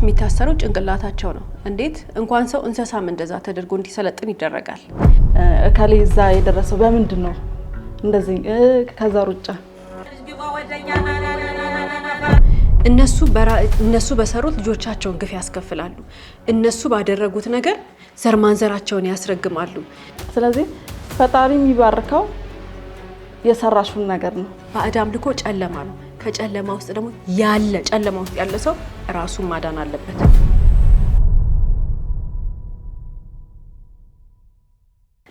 የሚታሰረው ጭንቅላታቸው ነው እንዴት እንኳን ሰው እንስሳም እንደዛ ተደርጎ እንዲሰለጥን ይደረጋል እካሌ እዛ የደረሰው በምንድነው እንደዚህ ከዛ ሩጫ እነሱ በሰሩት ልጆቻቸውን ግፍ ያስከፍላሉ እነሱ ባደረጉት ነገር ዘርማንዘራቸውን ያስረግማሉ ስለዚህ ፈጣሪ የሚባርከው የሰራሹን ነገር ነው ባዕዳም ልኮ ጨለማ ነው ከጨለማ ውስጥ ደግሞ ያለ ጨለማ ውስጥ ያለ ሰው ራሱን ማዳን አለበት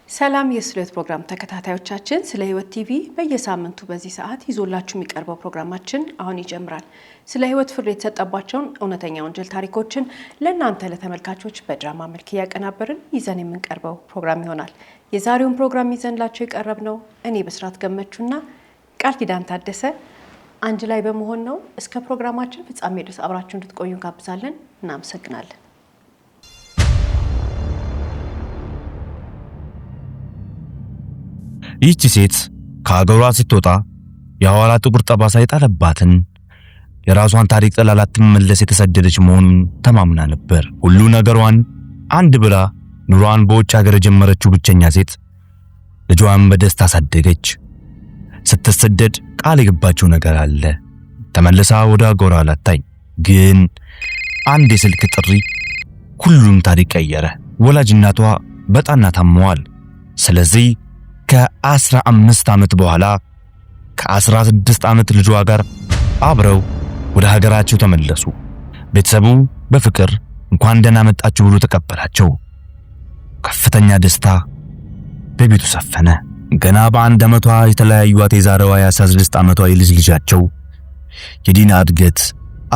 ሰላም የስለት ፕሮግራም ተከታታዮቻችን ስለ ህይወት ቲቪ በየሳምንቱ በዚህ ሰዓት ይዞላችሁ የሚቀርበው ፕሮግራማችን አሁን ይጀምራል ስለ ህይወት ፍርድ የተሰጠባቸውን እውነተኛ ወንጀል ታሪኮችን ለእናንተ ለተመልካቾች በድራማ መልክ ያቀናበርን ይዘን የምንቀርበው ፕሮግራም ይሆናል የዛሬውን ፕሮግራም ይዘንላችሁ የቀረብነው እኔ በስራት ገመቹና ቃል ኪዳን ታደሰ አንድ ላይ በመሆን ነው እስከ ፕሮግራማችን ፍጻሜ ድረስ አብራችሁ እንድትቆዩ ጋብዛለን እናመሰግናለን ይህች ሴት ከሀገሯ ስትወጣ የሐዋላ ጥቁር ጠባሳ የጣለባትን የራሷን ታሪክ ጥላ ላትመለስ የተሰደደች መሆኑን ተማምና ነበር ሁሉ ነገሯን አንድ ብላ ኑሯን በውጭ ሀገር ጀመረችው ብቸኛ ሴት ልጇን በደስታ አሳደገች ስትሰደድ ቃል የገባችው ነገር አለ ተመለሳ ወደ ሀገሯ ላታይ ግን አንድ የስልክ ጥሪ ሁሉም ታሪክ ቀየረ ወላጅ እናቷ በጣና ታመዋል ስለዚህ ከ15 ዓመት በኋላ ከ16 ዓመት ልጇ ጋር አብረው ወደ ሀገራቸው ተመለሱ ቤተሰቡ በፍቅር እንኳን ደህና መጣችሁ ብሎ ተቀበላቸው ከፍተኛ ደስታ በቤቱ ሰፈነ ገና በአንድ ዓመቷ የተለያዩት የዛሬዋ የ16 ዓመቷ የልጅ ልጃቸው የዲና እድገት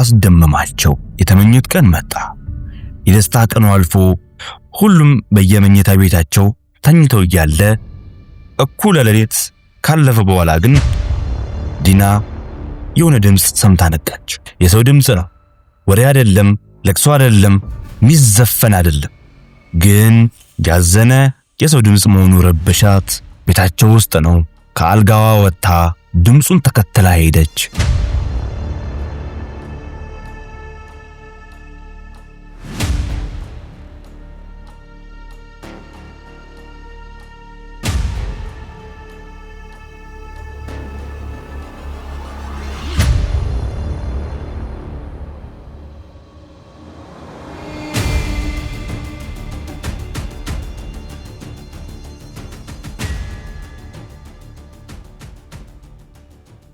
አስደመማቸው የተመኙት ቀን መጣ የደስታ ቀኑ አልፎ ሁሉም በየመኝታ ቤታቸው ተኝተው እያለ እኩለ ሌሊት ካለፈ በኋላ ግን ዲና የሆነ ድምጽ ሰምታ ነቃች የሰው ድምጽ ነው ወሬ አይደለም ለቅሶ አይደለም ሚዘፈን አይደለም ግን ያዘነ የሰው ድምጽ መሆኑ ረበሻት ቤታቸው ውስጥ ነው ከአልጋዋ ወጣ ድምጹን ተከትላ ሄደች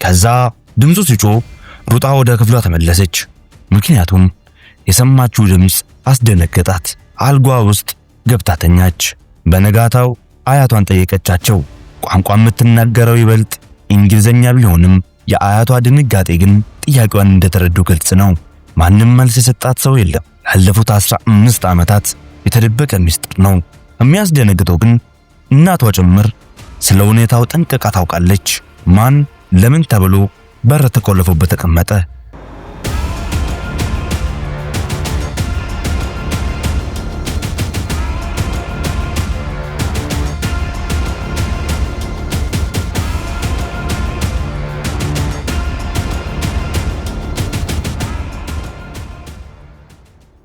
ከዛ ድምጹ ሲጮህ ሩጣ ወደ ክፍሏ ተመለሰች ምክንያቱም የሰማችው ድምጽ አስደነገጣት አልጓ ውስጥ ገብታ ተኛች በነጋታው አያቷን ጠየቀቻቸው ቋንቋ የምትናገረው ይበልጥ እንግሊዘኛ ቢሆንም የአያቷ ድንጋጤ ግን ጥያቄዋን እንደተረዱ ግልጽ ነው ማንም መልስ የሰጣት ሰው የለም ያለፉት 15 ዓመታት የተደበቀ ሚስጥር ነው የሚያስደነግጠው ግን እናቷ ጭምር ስለ ሁኔታው ጠንቅቃ ታውቃለች ማን ለምን ተብሎ በር ተቆልፎበት ተቀመጠ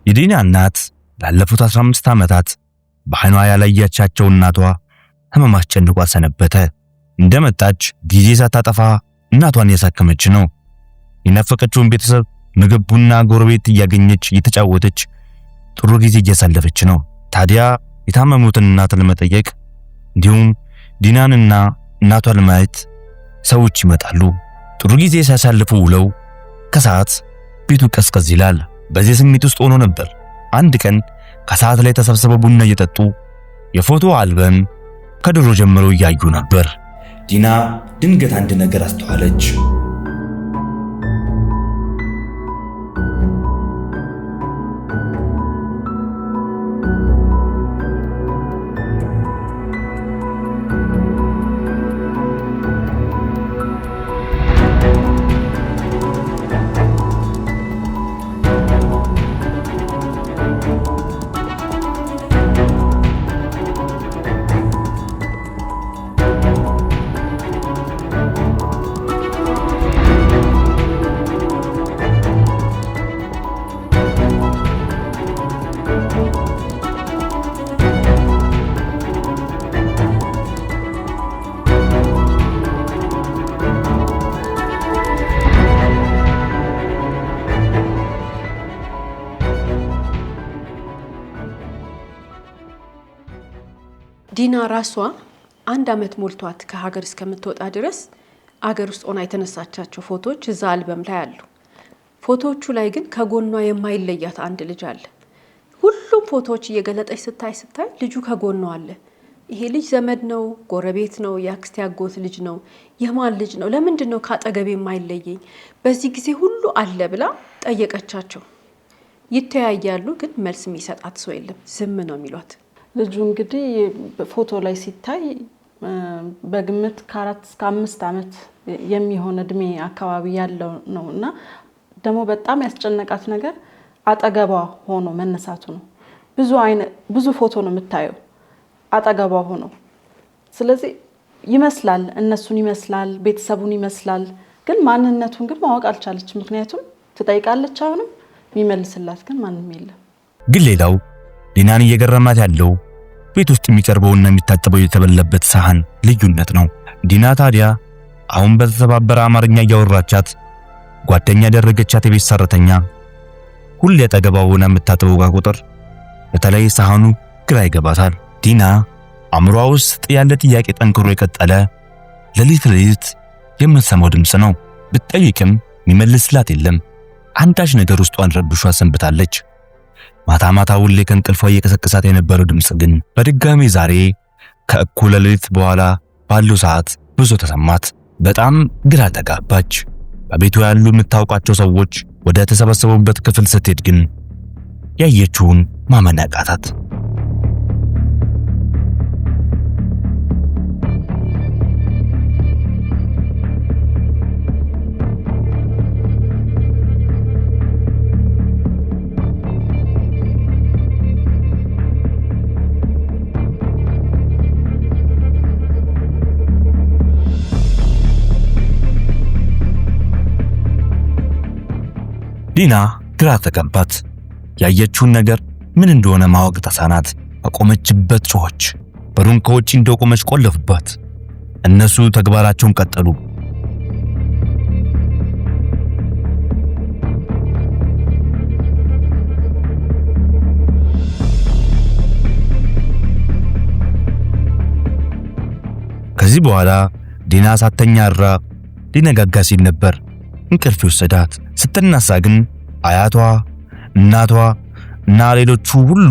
የዲና እናት ላለፉት 15 ዓመታት በአይኗ ያላያቻቸው እናቷ ህመም አስጨንቋት ሰነበተ እንደመጣች ጊዜ ሳታጠፋ እናቷን ያሳከመች ነው የናፈቀችውን ቤተሰብ ምግብ ቡና ጎረቤት እያገኘች እየተጫወተች ጥሩ ጊዜ እያሳለፈች ነው ታዲያ የታመሙትን እናት ለመጠየቅ እንዲሁም ዲናንና እናቷን ለማየት ሰዎች ይመጣሉ ጥሩ ጊዜ ሲያሳልፉ ውለው ከሰዓት ቤቱ ቀዝቀዝ ይላል በዚህ ስሜት ውስጥ ሆኖ ነበር አንድ ቀን ከሰዓት ላይ ተሰብስበው ቡና እየጠጡ የፎቶ አልበም ከድሮ ጀምሮ ያዩ ነበር ዲና ድንገት አንድ ነገር አስተዋለች ዲና ራሷ 1 ዓመት ሞልቷት ከሀገር እስከምትወጣ ድረስ አገር ውስጥ ሆና የተነሳቻቸው ፎቶዎች እዛ አልበም ላይ አሉ። ፎቶዎቹ ላይ ግን ከጎኗ የማይለያት አንድ ልጅ አለ። ሁሉም ፎቶዎች እየገለጠች ስታይ ልጁ ከጎኗ አለ። ይሄ ልጅ ዘመድ ነው፣ ጎረቤት ነው፣ የአክስቴ አጎት ልጅ ነው፣ የማን ልጅ ነው? ለምንድን ነው ካጠገቤ የማይለየኝ? በዚህ ጊዜ ሁሉ አለ ብላ ጠየቀቻቸው። ይተያያሉ፣ ግን መልስ የሚሰጣት ሰው የለም። ዝም ነው የሚሏት። ልጁ እንግዲህ ፎቶ ላይ ሲታይ በግምት ከ4 እስከ 5 ዓመት የሚሆን እድሜ አካባቢ ያለው ነው እና ደግሞ በጣም ያስጨነቃት ነገር አጠገቧ ሆኖ መነሳቱ ነው። ብዙ ፎቶ ነው የምታየው አጠገቧ ሆኖ። ስለዚህ ይመስላል፣ እነሱን ይመስላል፣ ቤተሰቡን ይመስላል፣ ግን ማንነቱን ግን ማወቅ አልቻለች። ምክንያቱም ትጠይቃለች፣ አሁንም የሚመልስላት ግን ማንም የለም። ግን ሌላው ዲናን እየገረማት ያለው ቤት ውስጥ የሚቀርበውና የሚታጠበው የተበላበት ሳህን ልዩነት ነው። ዲና ታዲያ አሁን በተሰባበረ አማርኛ እያወራቻት ጓደኛ ያደረገቻት የቤት ሰራተኛ ሁሌ አጠገቧ ሆና የምታጠበው ቁጥር በተለይ ሳህኑ ግራ ይገባታል። ዲና አእምሯ ውስጥ ያለ ጥያቄ ጠንክሮ የቀጠለ ሌሊት የምትሰማው ድምፅ ነው። ብትጠይቅም የሚመልስላት የለም። አንዳች ነገር ውስጧን ረብሿ ሰንብታለች። ማታ ሁሌ ከእንቅልፏ እየቀሰቀሳት የነበረው ድምፅ ግን በድጋሚ ዛሬ ከእኩለ ሌሊት በኋላ ባለው ሰዓት ብዙ ተሰማት። በጣም ግራ ተጋባች። በቤቱ ያሉ የምታውቃቸው ሰዎች ወደ ተሰበሰቡበት ክፍል ስትሄድ ግን ያየችውን ማመን አቃታት። ዲና ግራ ተጋባት። ያየችውን ነገር ምን እንደሆነ ማወቅ ተሳናት። በቆመችበት ጮኸች። በሩን ከውጪ እንደቆመች ቆለፉባት። እነሱ ተግባራቸውን ቀጠሉ። ከዚህ በኋላ ዲና ሳተኛ አድራ ሊነጋጋ ሲል ነበር እንቅልፍ ወሰዳት። ስትነሳ ግን አያቷ፣ እናቷ እና ሌሎቹ ሁሉ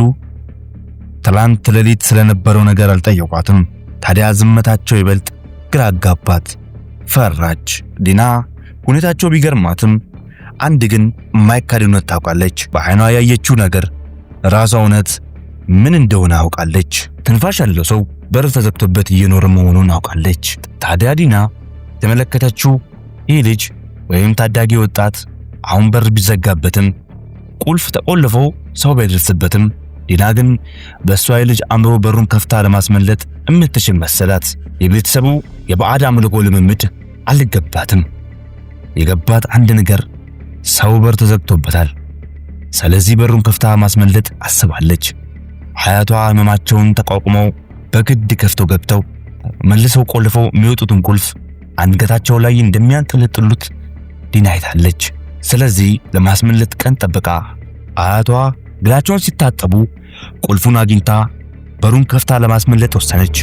ትላንት ሌሊት ስለነበረው ነገር አልጠየቋትም። ታዲያ ዝምታቸው ይበልጥ ግራ አጋባት። ፈራች። ዲና ሁኔታቸው ቢገርማትም አንድ ግን የማይካድ እውነት ታውቃለች። በዓይኗ ያየችው ነገር ራሷ እውነት ምን እንደሆነ አውቃለች። ትንፋሽ ያለው ሰው በር ተዘግቶበት እየኖረ መሆኑን አውቃለች። ታዲያ ዲና የተመለከተችው ይህ ልጅ ወይም ታዳጊ ወጣት አሁን በር ቢዘጋበትም ቁልፍ ተቆልፎ ሰው ባይደርስበትም ዲና ግን በሷ ልጅ አምሮ በሩን ከፍታ ለማስመለጥ እምትችል መሰላት። የቤተሰቡ የባዕድ አምልኮ ልምምድ አልገባትም። የገባት አንድ ነገር ሰው በር ተዘግቶበታል። ስለዚህ በሩን ከፍታ ማስመለጥ አስባለች። አያቷ ህመማቸውን ተቋቁመው በግድ ከፍተው ገብተው መልሰው ቆልፈው የሚወጡትን ቁልፍ አንገታቸው ላይ እንደሚያንጠለጥሉት ዲና አይታለች። ስለዚህ ለማስመለጥ ቀን ጠብቃ አያቷ እግራቸውን ሲታጠቡ ቁልፉን አግኝታ በሩን ከፍታ ለማስመለጥ ወሰነች።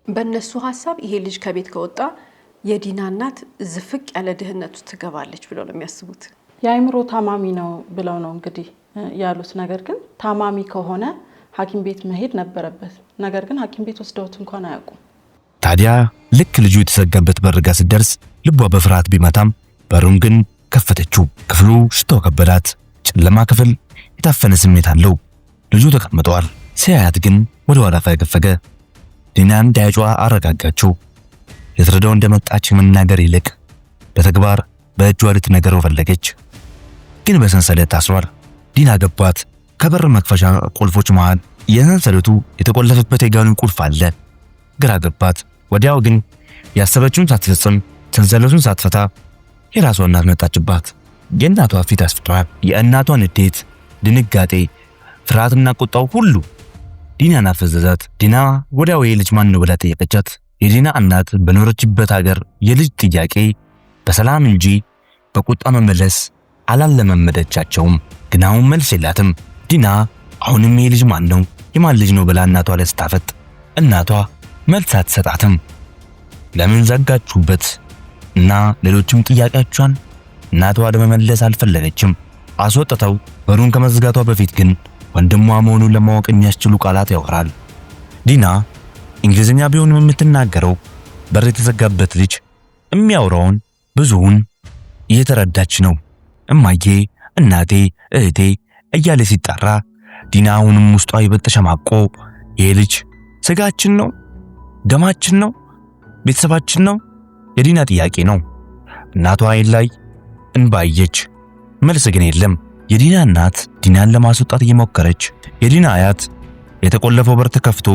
በእነሱ ሐሳብ ይሄ ልጅ ከቤት ከወጣ የዲና እናት ዝፍቅ ያለ ድህነት ውስጥ ትገባለች ብለው ነው የሚያስቡት። የአይምሮ ታማሚ ነው ብለው ነው እንግዲህ ያሉት። ነገር ግን ታማሚ ከሆነ ሐኪም ቤት መሄድ ነበረበት። ነገር ግን ሐኪም ቤት ወስደውት እንኳን አያውቁም። ታዲያ ልክ ልጁ የተዘጋበት በር ጋር ስትደርስ ልቧ በፍርሃት ቢመታም በሩን ግን ከፈተችው። ክፍሉ ሽታው ከበዳት። ጨለማ ክፍል የታፈነ ስሜት አለው። ልጁ ተቀምጧል። ሲያያት ግን ወደ ኋላ ፈገፈገ። ዲናን እንዳያጯ አረጋጋችው። ልትረዳው እንደመጣች መናገር ይልቅ በተግባር በእጇ ልትነገረው ፈለገች። ግን በሰንሰለት ታስሯል። ዲና ገባት። ከበር መክፈቻ ቁልፎች መሃል የሰንሰለቱ የተቆለፈበት የጋኑን ቁልፍ አለ። ግራ ገባት። ወዲያው ግን ያሰበችውን ሳትፈጽም ሰንሰለቱን ሳትፈታ የራሷ እናት መጣችባት። የእናቷ ፊት አስፍቷል። የእናቷ ንዴት፣ ድንጋጤ፣ ፍርሃትና ቁጣው ሁሉ ዲናን አፈዘዛት። ዲና ወዲያው የልጅ ማን ነው ብላ ጠየቀቻት። የዲና እናት በኖረችበት ሀገር የልጅ ጥያቄ በሰላም እንጂ በቁጣ መመለስ አላለመመደቻቸውም። ግን አሁን መልስ የላትም። ዲና አሁንም የልጅ ማን ነው የማን ልጅ ነው ብላ እናቷ ላይ ስታፈጥ እናቷ መልስ አትሰጣትም። ለምን ዘጋችሁበት እና ሌሎችም ጥያቄዎቿን እናቷ ለመመለስ አልፈለገችም። አስወጥተው በሩን ከመዝጋቷ በፊት ግን ወንድሟ መሆኑን ለማወቅ የሚያስችሉ ቃላት ያወራል። ዲና እንግሊዝኛ ቢሆንም የምትናገረው በር የተዘጋበት ልጅ የሚያወራውን ብዙውን እየተረዳች ነው። እማዬ፣ እናቴ፣ እህቴ እያለ ሲጣራ ዲና አሁንም ውስጧ ይበልጥ ተሸማቆ ይሄ ልጅ ስጋችን ነው፣ ደማችን ነው፣ ቤተሰባችን ነው የዲና ጥያቄ ነው። እናቷ አይን ላይ እንባየች። መልስ ግን የለም። የዲና እናት ዲናን ለማስወጣት እየሞከረች፣ የዲና አያት የተቆለፈው በር ተከፍቶ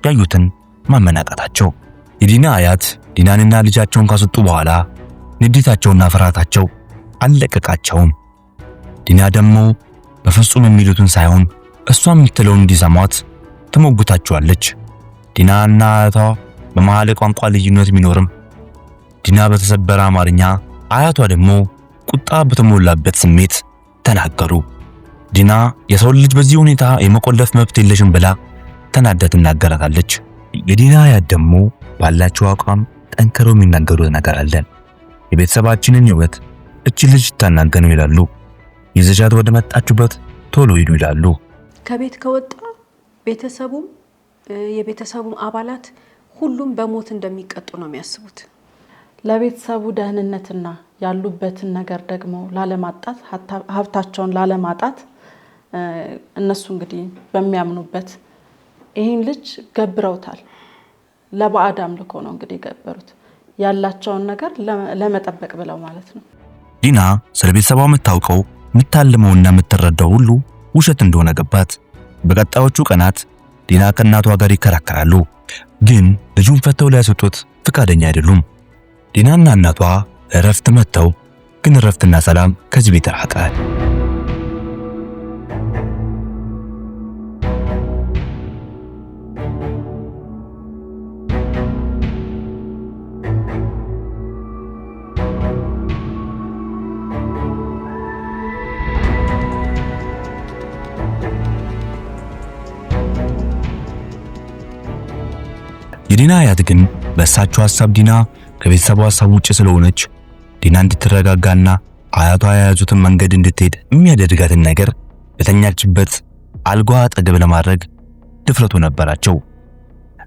ያዩትን ማመናቀታቸው። የዲና አያት ዲናንና ልጃቸውን ካስወጡ በኋላ ንዴታቸውና ፍርሃታቸው አልለቀቃቸውም። ዲና ደግሞ በፍጹም የሚሉትን ሳይሆን እሷ የምትለውን እንዲሰሟት ትሞግታቸዋለች። ዲናና አያቷ በመሃል ቋንቋ ልዩነት ቢኖርም ዲና በተሰበረ አማርኛ፣ አያቷ ደግሞ ቁጣ በተሞላበት ስሜት ተናገሩ። ዲና የሰው ልጅ በዚህ ሁኔታ የመቆለፍ መብት የለሽም ብላ ተናዳ ትናገራታለች። የዲና አያት ደግሞ ባላቸው አቋም ጠንክረው የሚናገሩት ነገር አለ። የቤተሰባችንን ሕይወት እቺ ልጅ ታናገኑ ይላሉ። ይዘሻት ወደ መጣችበት ቶሎ ሂዱ ይላሉ። ከቤት ከወጣ ቤተሰቡም የቤተሰቡም አባላት ሁሉም በሞት እንደሚቀጡ ነው የሚያስቡት። ለቤተሰቡ ደህንነትና ያሉበትን ነገር ደግሞ ላለማጣት፣ ሀብታቸውን ላለማጣት እነሱ እንግዲህ በሚያምኑበት ይህን ልጅ ገብረውታል። ለባዕድ አምልኮ ነው እንግዲህ የገበሩት፣ ያላቸውን ነገር ለመጠበቅ ብለው ማለት ነው። ዲና ስለ ቤተሰቧ የምታውቀው የምታልመውና የምትረዳው ሁሉ ውሸት እንደሆነ ገባት። በቀጣዮቹ ቀናት ዲና ከእናቷ ጋር ይከራከራሉ። ግን ልጁን ፈተው ሊያስወጡት ፍቃደኛ አይደሉም። ዲናና እናቷ እረፍት መተው፣ ግን እረፍትና ሰላም ከዚህ ቤት ራቀ። የዲና አያት ግን በእሳቸው ሐሳብ ዲና ከቤተሰቡ ሐሳብ ውጭ ስለሆነች ዲና እንድትረጋጋና አያቷ የያዙትን መንገድ እንድትሄድ የሚያደርጋትን ነገር በተኛችበት አልጋ አጠገብ ለማድረግ ድፍረቱ ነበራቸው።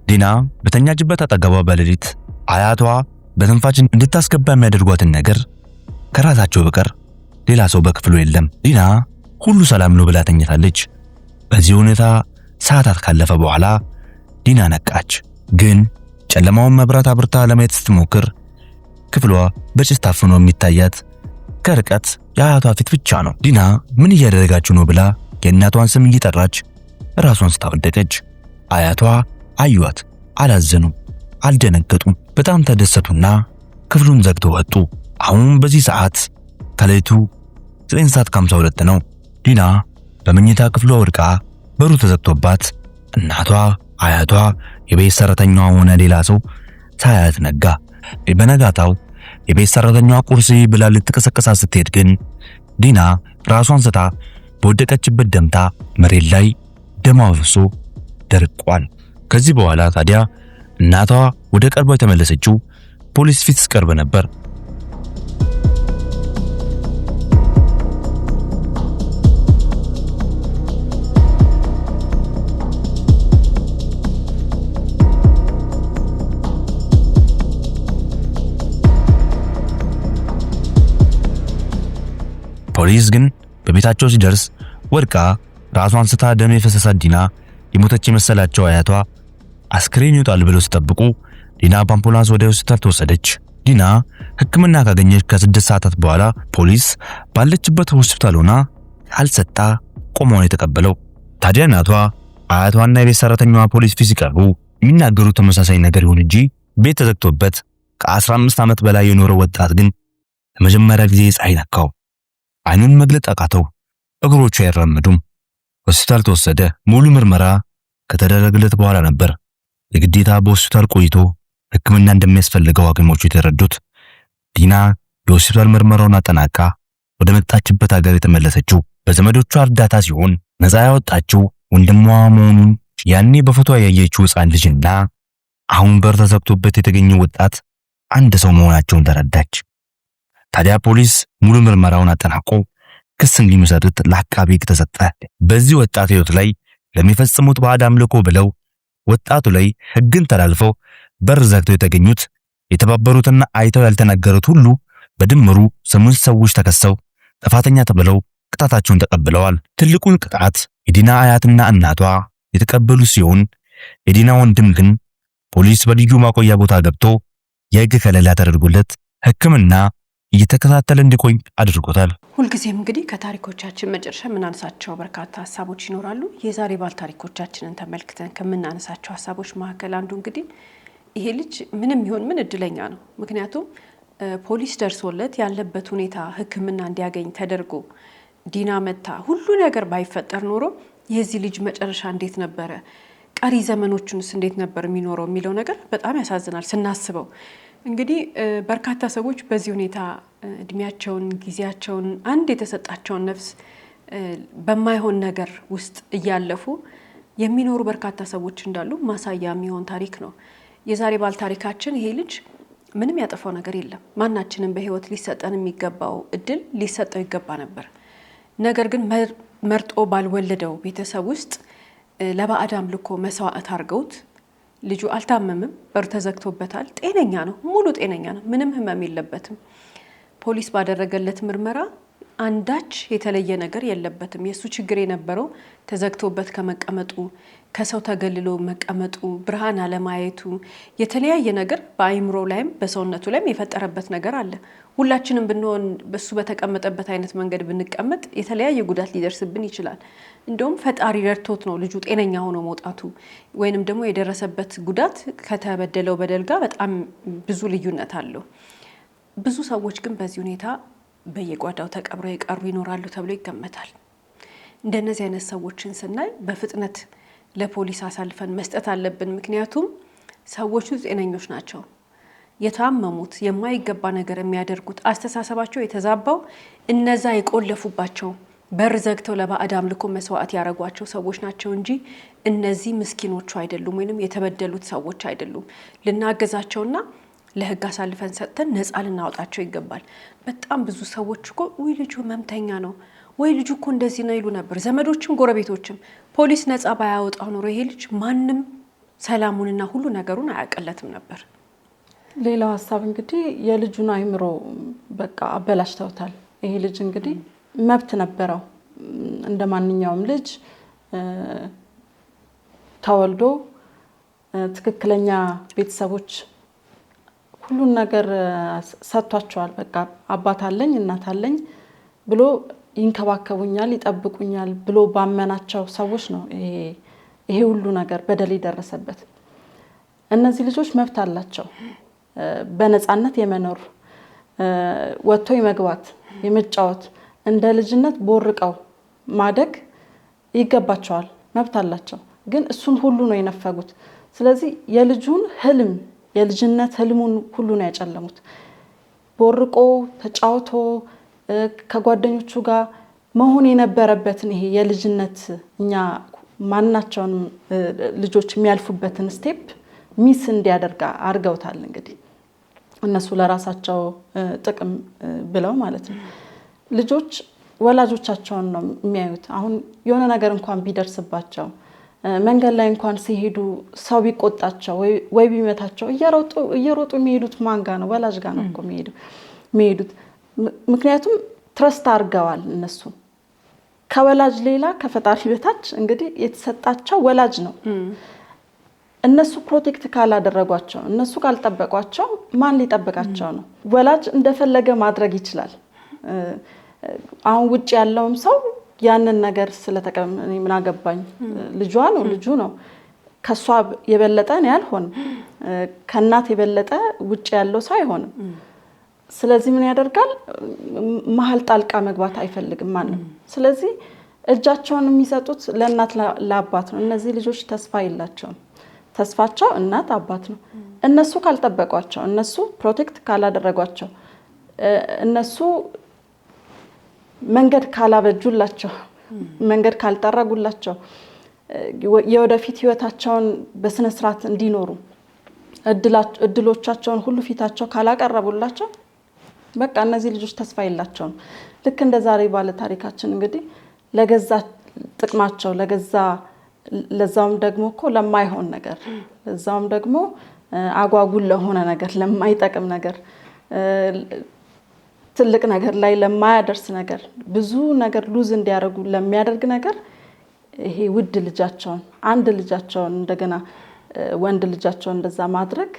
ዲና በተኛችበት አጠገቧ በሌሊት አያቷ በትንፋሽ እንድታስገባ የሚያደርጓትን ነገር ከራሳቸው በቀር ሌላ ሰው በክፍሉ የለም። ዲና ሁሉ ሰላም ነው ብላ ተኝታለች። በዚህ ሁኔታ ሰዓታት ካለፈ በኋላ ዲና ነቃች። ግን ጨለማውን መብራት አብርታ ለማየት ስትሞክር ክፍሏ በጭስ ታፍኖ የሚታያት ከርቀት የአያቷ ፊት ብቻ ነው። ዲና ምን እያደረጋችሁ ነው ብላ የእናቷን ስም እየጠራች ራሷን ስታወደቀች አያቷ አዩአት። አላዘኑም፣ አልደነገጡም። በጣም ተደሰቱና ክፍሉን ዘግተው ወጡ። አሁን በዚህ ሰዓት ከሌሊቱ 9:52 ነው። ዲና በመኝታ ክፍሏ ወድቃ በሩ ተዘግቶባት እናቷ፣ አያቷ፣ የቤት ሰራተኛዋ ሆነ ሌላ ሰው ሳያት ነጋ። በነጋታው የቤት ሰራተኛዋ ቁርስ ብላ ልትቀሰቀሳ ስትሄድ ግን ዲና ራሷን ስታ በወደቀችበት ደምታ መሬት ላይ ደሟ ፈሶ ደርቋል። ከዚህ በኋላ ታዲያ እናቷ ወደ ቀልቧ የተመለሰችው ፖሊስ ፊት ቀርበ ነበር። ፖሊስ ግን በቤታቸው ሲደርስ ወድቃ ራሷን ስታ ደም የፈሰሳት ዲና የሞተች የመሰላቸው አያቷ አስክሬን ይወጣል ብለው ሲጠብቁ ዲና በአምቡላንስ ወደ ሆስፒታል ተወሰደች። ዲና ሕክምና ካገኘች ከ6 ሰዓታት በኋላ ፖሊስ ባለችበት ሆስፒታል ሆና አልሰጣ ቆመው የተቀበለው። ታዲያ እናቷ አያቷና የቤት ሰራተኛዋ ፖሊስ ፊት ሲቀርቡ የሚናገሩት ተመሳሳይ ነገር ይሁን እንጂ ቤት ተዘግቶበት ከ15 ዓመት በላይ የኖረው ወጣት ግን ለመጀመሪያ ጊዜ ፀሐይ ነካው። አይኑን መግለጥ አቃተው። እግሮቹ አይራመዱም። ሆስፒታል ተወሰደ። ሙሉ ምርመራ ከተደረገለት በኋላ ነበር የግዴታ በሆስፒታል ቆይቶ ሕክምና እንደሚያስፈልገው ሐኪሞቹ የተረዱት። ዲና የሆስፒታል ምርመራውን አጠናቃ ወደ መጣችበት ሀገር የተመለሰችው በዘመዶቿ እርዳታ ሲሆን ነፃ ያወጣችው ወንድሟ መሆኑን ያኔ በፎቶ ያየችው ሕፃን ልጅና አሁን በር ተዘግቶበት የተገኘው ወጣት አንድ ሰው መሆናቸውን ተረዳች። ታዲያ ፖሊስ ሙሉ ምርመራውን አጠናቆ ክስ እንዲመሰርት ለአቃቤ ሕግ ተሰጠ። በዚህ ወጣት ሕይወት ላይ ለሚፈጽሙት ባዕድ አምልኮ ብለው ወጣቱ ላይ ሕግን ተላልፈው በር ዘግተው የተገኙት የተባበሩትና አይተው ያልተናገሩት ሁሉ በድምሩ 8 ሰዎች ተከሰው ጥፋተኛ ተብለው ቅጣታቸውን ተቀብለዋል። ትልቁን ቅጣት የዲና አያትና እናቷ የተቀበሉ ሲሆን የዲና ወንድም ግን ፖሊስ በልዩ ማቆያ ቦታ ገብቶ የሕግ ከለላ ተደርጎለት ሕክምና እየተከታተለ እንዲቆይ አድርጎታል። ሁልጊዜም እንግዲህ ከታሪኮቻችን መጨረሻ የምናነሳቸው በርካታ ሀሳቦች ይኖራሉ። የዛሬ ባል ታሪኮቻችንን ተመልክተን ከምናነሳቸው ሀሳቦች መካከል አንዱ እንግዲህ ይሄ ልጅ ምንም ይሁን ምን እድለኛ ነው። ምክንያቱም ፖሊስ ደርሶለት ያለበት ሁኔታ ሕክምና እንዲያገኝ ተደርጎ ዲና መታ ሁሉ ነገር ባይፈጠር ኖሮ የዚህ ልጅ መጨረሻ እንዴት ነበረ፣ ቀሪ ዘመኖቹንስ እንዴት ነበር የሚኖረው የሚለው ነገር በጣም ያሳዝናል ስናስበው። እንግዲህ በርካታ ሰዎች በዚህ ሁኔታ እድሜያቸውን ጊዜያቸውን አንድ የተሰጣቸውን ነፍስ በማይሆን ነገር ውስጥ እያለፉ የሚኖሩ በርካታ ሰዎች እንዳሉ ማሳያ የሚሆን ታሪክ ነው። የዛሬ ባል ታሪካችን ይሄ ልጅ ምንም ያጠፋው ነገር የለም። ማናችንም በህይወት ሊሰጠን የሚገባው እድል ሊሰጠው ይገባ ነበር። ነገር ግን መርጦ ባልወለደው ቤተሰብ ውስጥ ለባዕድ አምልኮ መስዋዕት አድርገውት ልጁ አልታመምም፣ በር ተዘግቶበታል፣ ጤነኛ ነው፣ ሙሉ ጤነኛ ነው፣ ምንም ህመም የለበትም። ፖሊስ ባደረገለት ምርመራ አንዳች የተለየ ነገር የለበትም። የሱ ችግር የነበረው ተዘግቶበት ከመቀመጡ፣ ከሰው ተገልሎ መቀመጡ፣ ብርሃን አለማየቱ፣ የተለያየ ነገር በአይምሮ ላይም በሰውነቱ ላይም የፈጠረበት ነገር አለ። ሁላችንም ብንሆን በሱ በተቀመጠበት አይነት መንገድ ብንቀመጥ የተለያየ ጉዳት ሊደርስብን ይችላል። እንደውም ፈጣሪ ረድቶት ነው ልጁ ጤነኛ ሆኖ መውጣቱ፣ ወይንም ደግሞ የደረሰበት ጉዳት ከተበደለው በደል ጋር በጣም ብዙ ልዩነት አለው። ብዙ ሰዎች ግን በዚህ ሁኔታ በየጓዳው ተቀብረው የቀሩ ይኖራሉ ተብሎ ይገመታል። እንደነዚህ አይነት ሰዎችን ስናይ በፍጥነት ለፖሊስ አሳልፈን መስጠት አለብን። ምክንያቱም ሰዎቹ ጤነኞች ናቸው። የታመሙት የማይገባ ነገር የሚያደርጉት አስተሳሰባቸው የተዛባው እነዛ የቆለፉባቸው በር ዘግተው ለባዕድ አምልኮ መስዋዕት ያደረጓቸው ሰዎች ናቸው እንጂ እነዚህ ምስኪኖቹ አይደሉም፣ ወይንም የተበደሉት ሰዎች አይደሉም። ልናገዛቸውና ለህግ አሳልፈን ሰጥተን ነፃ ልናወጣቸው ይገባል። በጣም ብዙ ሰዎች እኮ ወይ ልጁ ህመምተኛ ነው ወይ ልጁ እኮ እንደዚህ ነው ይሉ ነበር። ዘመዶችም ጎረቤቶችም ፖሊስ ነፃ ባያወጣው ኖሮ ይሄ ልጅ ማንም ሰላሙንና ሁሉ ነገሩን አያቀለትም ነበር። ሌላው ሀሳብ እንግዲህ የልጁን አይምሮ በቃ አበላሽተውታል። ይሄ ልጅ እንግዲህ መብት ነበረው እንደ ማንኛውም ልጅ ተወልዶ ትክክለኛ ቤተሰቦች ሁሉን ነገር ሰጥቷቸዋል። በቃ አባት አለኝ እናት አለኝ ብሎ ይንከባከቡኛል ይጠብቁኛል ብሎ ባመናቸው ሰዎች ነው ይሄ ሁሉ ነገር በደል የደረሰበት። እነዚህ ልጆች መብት አላቸው በነፃነት የመኖር ወጥቶ የመግባት የመጫወት እንደ ልጅነት ቦርቀው ማደግ ይገባቸዋል፣ መብት አላቸው። ግን እሱን ሁሉ ነው የነፈጉት። ስለዚህ የልጁን ህልም የልጅነት ህልሙን ሁሉ ነው ያጨለሙት። ቦርቆ ተጫውቶ ከጓደኞቹ ጋር መሆን የነበረበትን ይሄ የልጅነት እኛ ማናቸውን ልጆች የሚያልፉበትን ስቴፕ ሚስ እንዲያደርጋ አርገውታል። እንግዲህ እነሱ ለራሳቸው ጥቅም ብለው ማለት ነው። ልጆች ወላጆቻቸውን ነው የሚያዩት። አሁን የሆነ ነገር እንኳን ቢደርስባቸው መንገድ ላይ እንኳን ሲሄዱ ሰው ቢቆጣቸው ወይ ቢመታቸው እየሮጡ የሚሄዱት ማን ጋር ነው? ወላጅ ጋር ነው እኮ የሚሄዱት። ምክንያቱም ትረስት አድርገዋል እነሱ ከወላጅ ሌላ ከፈጣሪ በታች እንግዲህ የተሰጣቸው ወላጅ ነው። እነሱ ፕሮቴክት ካላደረጓቸው እነሱ ካልጠበቋቸው ማን ሊጠብቃቸው ነው? ወላጅ እንደፈለገ ማድረግ ይችላል። አሁን ውጭ ያለውም ሰው ያንን ነገር ስለተቀበለ ምን አገባኝ ልጇ ነው ልጁ ነው ከሷ የበለጠ ነው ያልሆነ ከእናት የበለጠ ውጭ ያለው ሰው አይሆንም። ስለዚህ ምን ያደርጋል? መሀል ጣልቃ መግባት አይፈልግም ማለት ነው። ስለዚህ እጃቸውን የሚሰጡት ለእናት ለአባት ነው። እነዚህ ልጆች ተስፋ የላቸውም። ተስፋቸው እናት አባት ነው። እነሱ ካልጠበቋቸው እነሱ ፕሮቴክት ካላደረጓቸው እነሱ መንገድ ካላበጁላቸው መንገድ ካልጠረጉላቸው የወደፊት ህይወታቸውን በስነ ስርዓት እንዲኖሩ እድሎቻቸውን ሁሉ ፊታቸው ካላቀረቡላቸው በቃ እነዚህ ልጆች ተስፋ የላቸውም። ልክ እንደ ዛሬ ባለ ታሪካችን እንግዲህ ለገዛ ጥቅማቸው ለዛውም ደግሞ እኮ ለማይሆን ነገር ለዛውም ደግሞ አጓጉል ለሆነ ነገር ለማይጠቅም ነገር ትልቅ ነገር ላይ ለማያደርስ ነገር ብዙ ነገር ሉዝ እንዲያደርጉ ለሚያደርግ ነገር ይሄ ውድ ልጃቸውን አንድ ልጃቸውን እንደገና ወንድ ልጃቸውን እንደዛ ማድረግ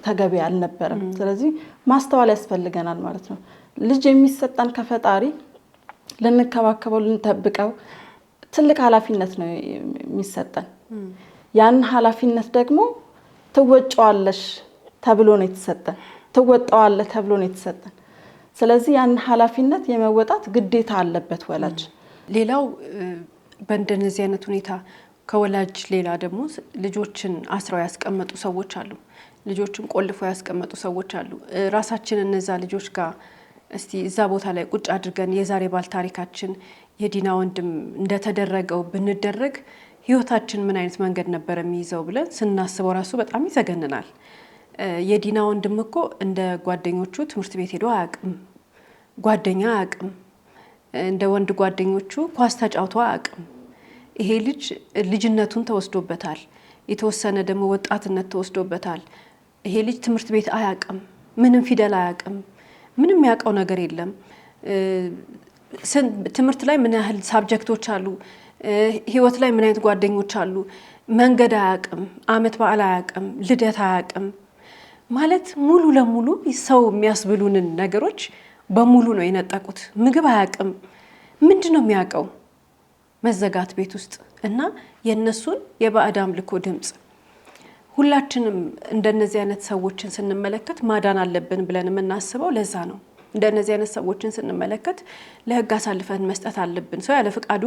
ተገቢ አልነበረም። ስለዚህ ማስተዋል ያስፈልገናል ማለት ነው። ልጅ የሚሰጠን ከፈጣሪ ልንከባከበው ልንጠብቀው ትልቅ ኃላፊነት ነው የሚሰጠን። ያን ኃላፊነት ደግሞ ትወጫዋለሽ ተብሎ ነው የተሰጠን። ትወጣዋለህ ተብሎ ነው የተሰጠን። ስለዚህ ያን ኃላፊነት የመወጣት ግዴታ አለበት ወላጅ። ሌላው በእንደነዚህ አይነት ሁኔታ ከወላጅ ሌላ ደግሞ ልጆችን አስረው ያስቀመጡ ሰዎች አሉ። ልጆችን ቆልፈው ያስቀመጡ ሰዎች አሉ። ራሳችን እነዛ ልጆች ጋር እስቲ እዛ ቦታ ላይ ቁጭ አድርገን የዛሬ ባል ታሪካችን የዲና ወንድም እንደተደረገው ብንደረግ ህይወታችን ምን አይነት መንገድ ነበር የሚይዘው ብለን ስናስበው ራሱ በጣም ይዘገንናል። የዲና ወንድም እኮ እንደ ጓደኞቹ ትምህርት ቤት ሄዶ አያውቅም፣ ጓደኛ አያውቅም፣ እንደ ወንድ ጓደኞቹ ኳስ ተጫውቶ አያውቅም። ይሄ ልጅ ልጅነቱን ተወስዶበታል፣ የተወሰነ ደግሞ ወጣትነት ተወስዶበታል። ይሄ ልጅ ትምህርት ቤት አያውቅም፣ ምንም ፊደል አያውቅም፣ ምንም ያውቀው ነገር የለም። ትምህርት ላይ ምን ያህል ሳብጀክቶች አሉ፣ ህይወት ላይ ምን አይነት ጓደኞች አሉ፣ መንገድ አያውቅም፣ አመት በዓል አያውቅም፣ ልደት አያውቅም። ማለት ሙሉ ለሙሉ ሰው የሚያስብሉንን ነገሮች በሙሉ ነው የነጠቁት። ምግብ አያውቅም። ምንድነው የሚያውቀው? መዘጋት ቤት ውስጥ እና የነሱን የባዕድ አምልኮ ድምጽ። ሁላችንም እንደነዚህ አይነት ሰዎችን ስንመለከት ማዳን አለብን ብለን የምናስበው ለዛ ነው። እንደነዚህ አይነት ሰዎችን ስንመለከት ለህግ አሳልፈን መስጠት አለብን። ሰው ያለ ፍቃዱ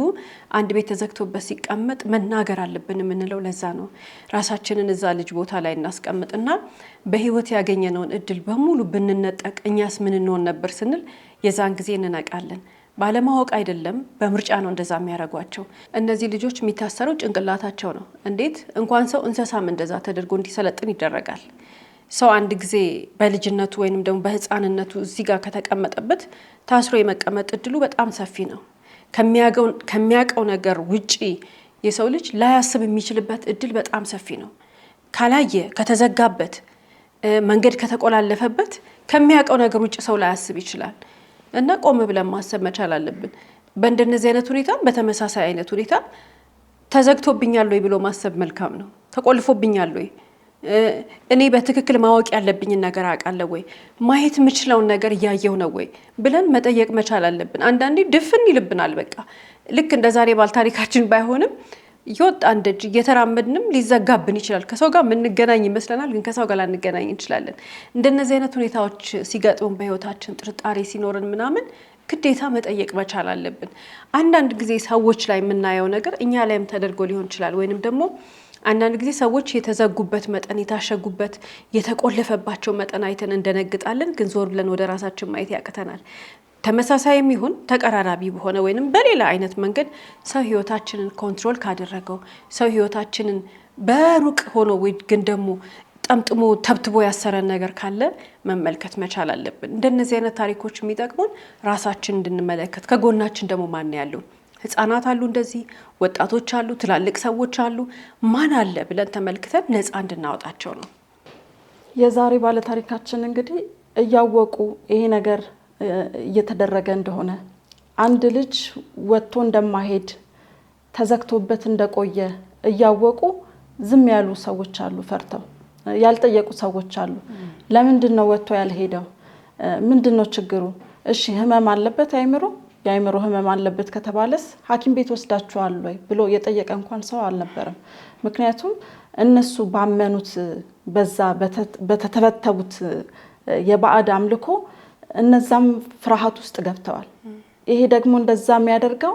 አንድ ቤት ተዘግቶበት ሲቀመጥ መናገር አለብን የምንለው ለዛ ነው። ራሳችንን እዛ ልጅ ቦታ ላይ እናስቀምጥና በህይወት ያገኘነውን እድል በሙሉ ብንነጠቅ እኛስ ምን እንሆን ነበር ስንል የዛን ጊዜ እንነቃለን። ባለማወቅ አይደለም፣ በምርጫ ነው እንደዛ የሚያደርጓቸው። እነዚህ ልጆች የሚታሰረው ጭንቅላታቸው ነው። እንዴት እንኳን ሰው እንስሳም እንደዛ ተደርጎ እንዲሰለጥን ይደረጋል። ሰው አንድ ጊዜ በልጅነቱ ወይንም ደግሞ በህፃንነቱ እዚህ ጋር ከተቀመጠበት ታስሮ የመቀመጥ እድሉ በጣም ሰፊ ነው። ከሚያውቀው ነገር ውጪ የሰው ልጅ ላያስብ የሚችልበት እድል በጣም ሰፊ ነው። ካላየ ከተዘጋበት መንገድ ከተቆላለፈበት ከሚያውቀው ነገር ውጪ ሰው ላያስብ ይችላል። እና ቆም ብለን ማሰብ መቻል አለብን። በእንደነዚህ አይነት ሁኔታ በተመሳሳይ አይነት ሁኔታ ተዘግቶብኛል ወይ ብሎ ማሰብ መልካም ነው። ተቆልፎብኛል ወይ፣ እኔ በትክክል ማወቅ ያለብኝ ነገር አውቃለሁ ወይ፣ ማየት የምችለውን ነገር እያየው ነው ወይ ብለን መጠየቅ መቻል አለብን። አንዳንዴ ድፍን ይልብናል። በቃ ልክ እንደ ዛሬ ባል ታሪካችን ባይሆንም ይወጣ እንደጅ እየተራመድንም ሊዘጋብን ይችላል። ከሰው ጋር የምንገናኝ ይመስለናል፣ ግን ከሰው ጋር ላንገናኝ እንችላለን። እንደነዚህ አይነት ሁኔታዎች ሲገጥሙን በህይወታችን ጥርጣሬ ሲኖርን ምናምን ግዴታ መጠየቅ መቻል አለብን። አንዳንድ ጊዜ ሰዎች ላይ የምናየው ነገር እኛ ላይም ተደርጎ ሊሆን ይችላል። ወይንም ደግሞ አንዳንድ ጊዜ ሰዎች የተዘጉበት መጠን፣ የታሸጉበት የተቆለፈባቸው መጠን አይተን እንደነግጣለን፣ ግን ዞር ብለን ወደ ራሳችን ማየት ያቅተናል። ተመሳሳይም ይሁን ተቀራራቢ በሆነ ወይንም በሌላ አይነት መንገድ ሰው ህይወታችንን ኮንትሮል ካደረገው፣ ሰው ህይወታችንን በሩቅ ሆኖ ወይ ግን ደግሞ ጠምጥሞ ተብትቦ ያሰረን ነገር ካለ መመልከት መቻል አለብን። እንደነዚህ አይነት ታሪኮች የሚጠቅሙን ራሳችን እንድንመለከት፣ ከጎናችን ደግሞ ማን ያለው ህፃናት አሉ፣ እንደዚህ ወጣቶች አሉ፣ ትላልቅ ሰዎች አሉ፣ ማን አለ ብለን ተመልክተን ነፃ እንድናወጣቸው ነው። የዛሬ ባለ ታሪካችን እንግዲህ እያወቁ ይሄ ነገር እየተደረገ እንደሆነ አንድ ልጅ ወጥቶ እንደማይሄድ ተዘግቶበት እንደቆየ እያወቁ ዝም ያሉ ሰዎች አሉ፣ ፈርተው ያልጠየቁ ሰዎች አሉ። ለምንድን ነው ወጥቶ ያልሄደው? ምንድን ነው ችግሩ? እሺ ህመም አለበት አይምሮ የአይምሮ ህመም አለበት ከተባለስ ሐኪም ቤት ወስዳችኋል ወይ ብሎ የጠየቀ እንኳን ሰው አልነበረም። ምክንያቱም እነሱ ባመኑት በዛ በተተበተቡት የባዕድ አምልኮ እነዛም ፍርሃት ውስጥ ገብተዋል። ይሄ ደግሞ እንደዛ የሚያደርገው